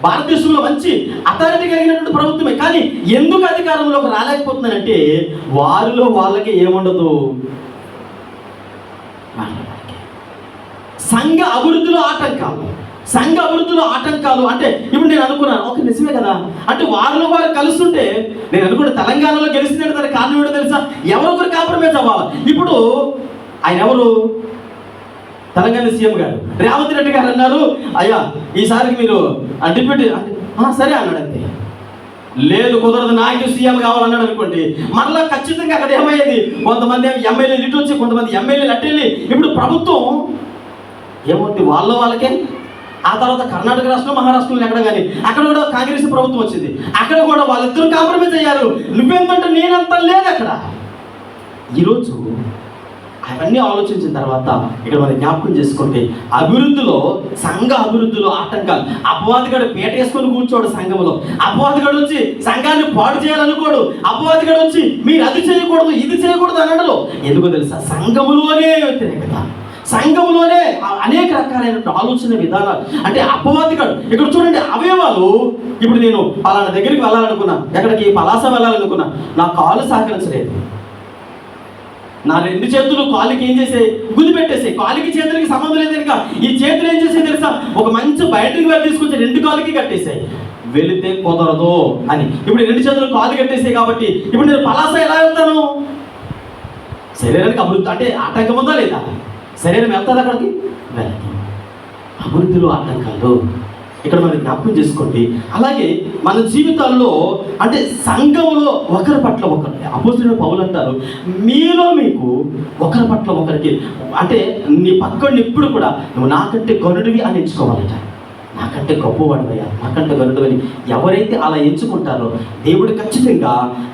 భారతదేశంలో మంచి అథారిటీ కలిగినటువంటి ప్రభుత్వమే. కానీ ఎందుకు అధికారంలోకి రాలేకపోతుందంటే, వారిలో వాళ్ళకి ఏముండదు, సంఘ అభివృద్ధిలో ఆటంకాలు అంటే ఇప్పుడు నేను అనుకున్నాను, ఒక నిజమే కదా అంటే వారిలో వారు కలుస్తుంటే నేను అనుకుంటే తెలంగాణలో గెలిచిందంటే దానికి కారణం ఏంటో తెలుసా? ఎవరొకరు కాంప్రమైజ్ అవ్వాలి. ఇప్పుడు ఆయన ఎవరు? తెలంగాణ సీఎం గారు రేవంత్ రెడ్డి గారు అన్నారు, అయ్యా ఈసారికి మీరు డిప్యూటీ సరే అన్నాడు. అంతే, లేదు కుదరదు, నాకు సీఎం కావాలన్నాడు అనుకోండి, మరలా ఖచ్చితంగా అక్కడ ఏమయ్యేది? కొంతమంది ఎమ్మెల్యేలు ఇటు వచ్చి, కొంతమంది ఎమ్మెల్యేలు అటు వెళ్ళి, ఇప్పుడు ప్రభుత్వం ఏమవుతుంది? వాళ్ళకే. ఆ తర్వాత కర్ణాటక రాష్ట్రం, మహారాష్ట్రంలో ఎక్కడ కానీ అక్కడ కూడా కాంగ్రెస్ ప్రభుత్వం వచ్చింది. అక్కడ కూడా వాళ్ళిద్దరూ కాంప్రమైజ్ అయ్యారు. నువ్వెంతంటే నేనంత లేదు అక్కడ. ఈరోజు అవన్నీ ఆలోచించిన తర్వాత ఇక్కడ మనం జ్ఞాపకం చేసుకుంటే, సంఘ అభివృద్ధిలో ఆటంకాలు. అపవాదిగాడు పీట వేసుకొని కూర్చోడు సంఘంలో. అపవాదిగాడు వచ్చి సంఘాన్ని పాడు చేయాలనుకోడు. అపవాదిగాడు వచ్చి మీరు అది చేయకూడదు, ఇది చేయకూడదు అనడంలో ఎందుకో తెలుసా? సంఘములోనే వ్యతిరేకత, సంఘంలోనే అనేక రకాలైన ఆలోచన విధానాలు. అంటే అపవాదిగాడు ఇక్కడ చూడండి, అవయవాలు. ఇప్పుడు నేను పలానా దగ్గరికి వెళ్ళాలనుకున్నా, ఎక్కడికి పలాస వెళ్ళాలనుకున్నా, నా కాలు సహకరించలేదు. నా 2 చేతులు కాలుకి ఏం చేసాయి? గుది పెట్టేసాయి. కాలుకి చేతులకి సంబంధం లేదు కనుక ఈ చేతులు ఏం చేసాయి తెలుసా? ఒక మంచి బయటకు వెళ్ళి తీసుకొచ్చి 2 కాలుకి కట్టేసాయి. వెళితే కుదరదు అని ఇప్పుడు 2 చేతులు కాలు కట్టేసాయి. కాబట్టి ఇప్పుడు నేను పలాస ఎలా వెళ్తాను? శరీరానికి అభివృద్ధి అంటే ఆటంకం ఉందా లేదా? శరీరం వెళ్తుంది అక్కడికి? వెళ్ళదు. అభివృద్ధిలో ఆటంకాలు ఇక్కడ మనం జ్ఞాపకం చేసుకోండి. అలాగే మన జీవితాల్లో అంటే సంఘంలో ఒకరి పట్ల ఒకరు, అపోస్తలుడైన పౌలు అంటారు, మీలో మీకు ఒకరి పట్ల ఒకరికి అంటే నీ పక్కని ఎప్పుడు కూడా నువ్వు నాకంటే గనుడివి అని ఎంచుకోవాలట. నాకంటే గొప్పవాడివయ్యా, నాకంటే గనుడివని ఎవరైతే అలా ఎంచుకుంటారో దేవుడు ఖచ్చితంగా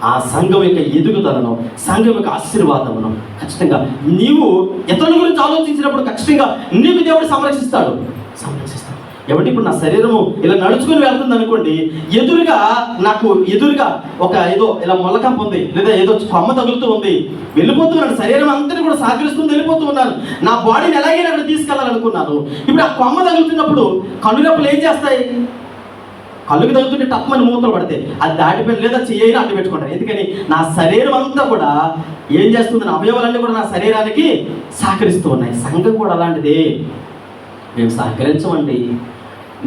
ఆ సంఘం యొక్క ఎదుగుదలను, సంఘం యొక్క ఆశీర్వాదమును ఖచ్చితంగా నీవు ఇతరుల గురించి ఆలోచించినప్పుడు ఖచ్చితంగా నీకు దేవుడు సంరక్షిస్తాడు. కాబట్టి ఇప్పుడు నా శరీరము ఇలా నడుచుకుని వెళ్తుంది అనుకోండి, నాకు ఎదురుగా ఒక ఏదో ఇలా మొలకంప ఉంది, లేదా ఏదో కొమ్మ తగులుతూ ఉంది, వెళ్ళిపోతున్నాను. శరీరం అంతని కూడా సహకరిస్తుంది, వెళ్ళిపోతూ ఉన్నాను. నా బాడీని ఎలాగైనా అక్కడ తీసుకెళ్ళాలనుకున్నాను. ఇప్పుడు ఆ కొమ్మ తగులుతున్నప్పుడు కనురెప్పలు ఏం చేస్తాయి? కళ్ళుకి తగులుతుంటే టప్మని మూతలు పడతాయి. అది దాటిపోయిన లేదా చెయ్యని అడ్డు పెట్టుకుంటాను. ఎందుకని? నా శరీరం అంతా కూడా ఏం చేస్తుంది? నా అవయవాలన్నీ కూడా నా శరీరానికి సహకరిస్తూ ఉన్నాయి. సంఘం కూడా అలాంటిదే. మేము సహకరించమండి,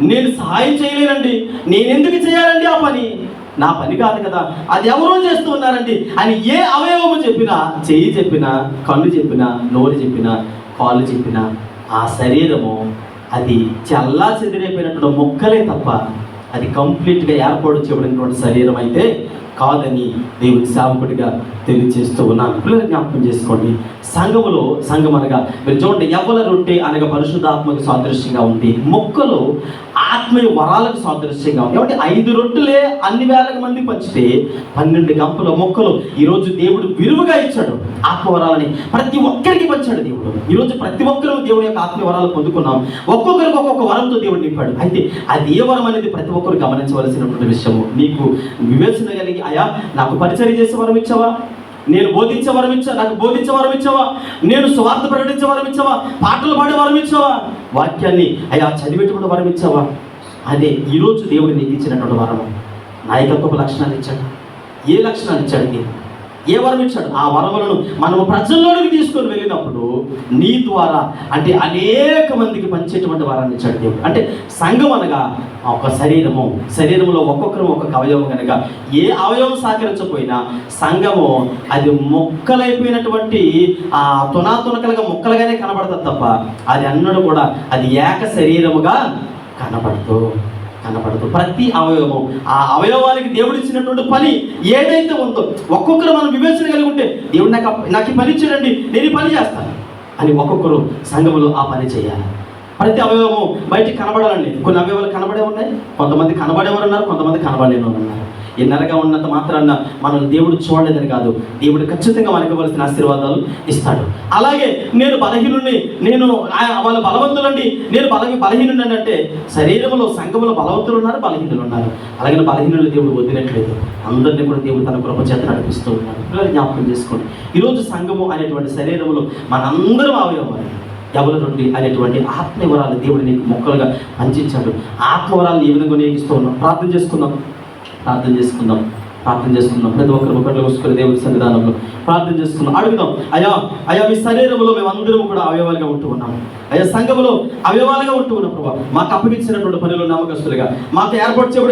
నేను సహాయం చేయలేనండి, నేను ఎందుకు చేయాలండి ఆ పని? నా పని కాదు కదా, అది ఎవరో చేస్తూ ఉన్నారండి అని ఏ అవయవము చెప్పినా, చెయ్యి చెప్పినా, కళ్ళు చెప్పినా, నోరు చెప్పినా, కాళ్ళు చెప్పినా, ఆ శరీరము అది చల్లా చెదిరైపోయినటువంటి మొక్కలే తప్ప అది కంప్లీట్గా ఏర్పాటు చేయబడినటువంటి శరీరం అయితే కాదని దేవుని సేవకుడిగా తెలియజేస్తూ ఉన్నాను. పిల్లలు జ్ఞాపకం చేసుకోండి, సంఘం అనగా మీరు చూడండి, యవ్వల రొట్టె అనగా పరిశుద్ధాత్మకు సాదృశ్యంగా ఉంది. మొక్కలు ఆత్మీయ వరాలకు సాదృశ్యంగా ఉంది. ఏమంటే 5 రొట్టెలే అన్ని వేల మంది పంచితే 12 గంపల మొక్కలు ఈరోజు దేవుడు విలువగా ఇచ్చాడు. ఆత్మవరాలని ప్రతి ఒక్కరికి పంచాడు దేవుడు. ఈరోజు ప్రతి ఒక్కరూ దేవుడి యొక్క ఆత్మీయ వరాలు పొందుకున్నాం. ఒక్కొక్కరికి ఒక్కొక్క వరంతో దేవుడు నింపాడు. అయితే అది ఏ వరం అనేది ప్రతి ఒక్కరు గమనించవలసినటువంటి విషయము. నీకు వివేచన కలిగి, అయా నాకు పరిచర్య చేసే వరం ఇచ్చావా, నేను బోధించే వరం ఇచ్చా, నాకు బోధించే వరం ఇచ్చావా, నేను సువార్త ప్రకటించే వరం ఇచ్చావా, పాటలు పాడే వరం ఇచ్చావా, వాక్యాన్ని అయ్యా చదివేటువంటి వరం ఇచ్చావా? అదే ఈరోజు దేవుడు నీకు ఇచ్చినటువంటి వరము. నాయకత్వపు లక్షణాలు ఇచ్చాడు. ఏ లక్షణాలు ఇచ్చాడు? ఏ వరం ఇచ్చాడు? ఆ వరములను మనము ప్రజల్లోనికి తీసుకొని వెళ్ళినప్పుడు నీ ద్వారా అంటే అనేక మందికి పంచేటువంటి వరాన్ని ఇచ్చాడు దేవుడు. అంటే సంఘం అనగా ఒక శరీరంలో ఒక్కొక్కరు ఒక్కొక్క అవయవం కనుక ఏ అవయవం సహకరించకపోయినా సంఘము అది మొక్కలైపోయినటువంటి ఆ తునకలుగా మొక్కలుగానే కనబడుతుంది తప్ప అది అన్నడు కూడా అది ఏక శరీరముగా కనబడదు. ప్రతి అవయవము ఆ అవయవానికి దేవుడు ఇచ్చినటువంటి పని ఏదైతే ఉందో ఒక్కొక్కరు మనం వివేచన కలిగి ఉంటే దేవుడు నాకు ఈ పని ఇచ్చాడండి, నేను ఈ పని చేస్తాను అని ఒక్కొక్కరు సంఘములో ఆ పని చేయాలి. ప్రతి అవయవము బయటికి కనబడాలండి. కొన్ని అవయవాలు కనబడే ఉన్నాయి, కొంతమంది కనబడేవారు ఉన్నారు, కొంతమంది కనబడలేని ఉన్నారు. ఎన్నరగా ఉన్నంత మాత్రాన మనం దేవుడు చూడలేదని కాదు, దేవుడు ఖచ్చితంగా మనకి ఇవ్వాల్సిన ఆశీర్వాదాలు ఇస్తాడు. అలాగే నేను బలహీనుడిని, నేను వాళ్ళ బలవంతులండి, నేను బలహీనుడిని అంటే శరీరంలో సంఘంలో బలవంతులు ఉన్నారు, బలహీనులు ఉన్నారు. అలాగే బలహీనులు దేవుడు వదిలేట్లేదు. అందరినీ కూడా దేవుడు తన కృప చేత నడిపిస్తూ ఉన్నాడు. పిల్లలు జ్ఞాపకం చేసుకోండి, ఈరోజు సంఘము అనేటువంటి శరీరంలో మనందరం అవయవం. ఎవరి నుండి అనేటువంటి ఆత్మవరాలు దేవుడు నీకు మొక్కలుగా పంచించాడు. ఆత్మవరాలను ఏ విధంగా నీకిస్తూ ఉన్నాం? ప్రార్థన చేసుకుందాం. ప్రతి ఒక్కరు ఒకరిలో వస్తున్న దేవుడి సన్నిధానంలో ప్రార్థన చేసుకుందాం. అడుగుదాం, అయ్యా మీ శరీరంలో మేమందరం కూడా అవయవాలుగా ఉంటూ ఉన్నాము. అయ్యా సంఘములో అవయవాలుగా ఉంటూ ఉన్నాం ప్రభావ. మాకు అప్పగించినటువంటి పనులు నమ్మకస్తులుగా మాకు ఏర్పాటు చేయబడి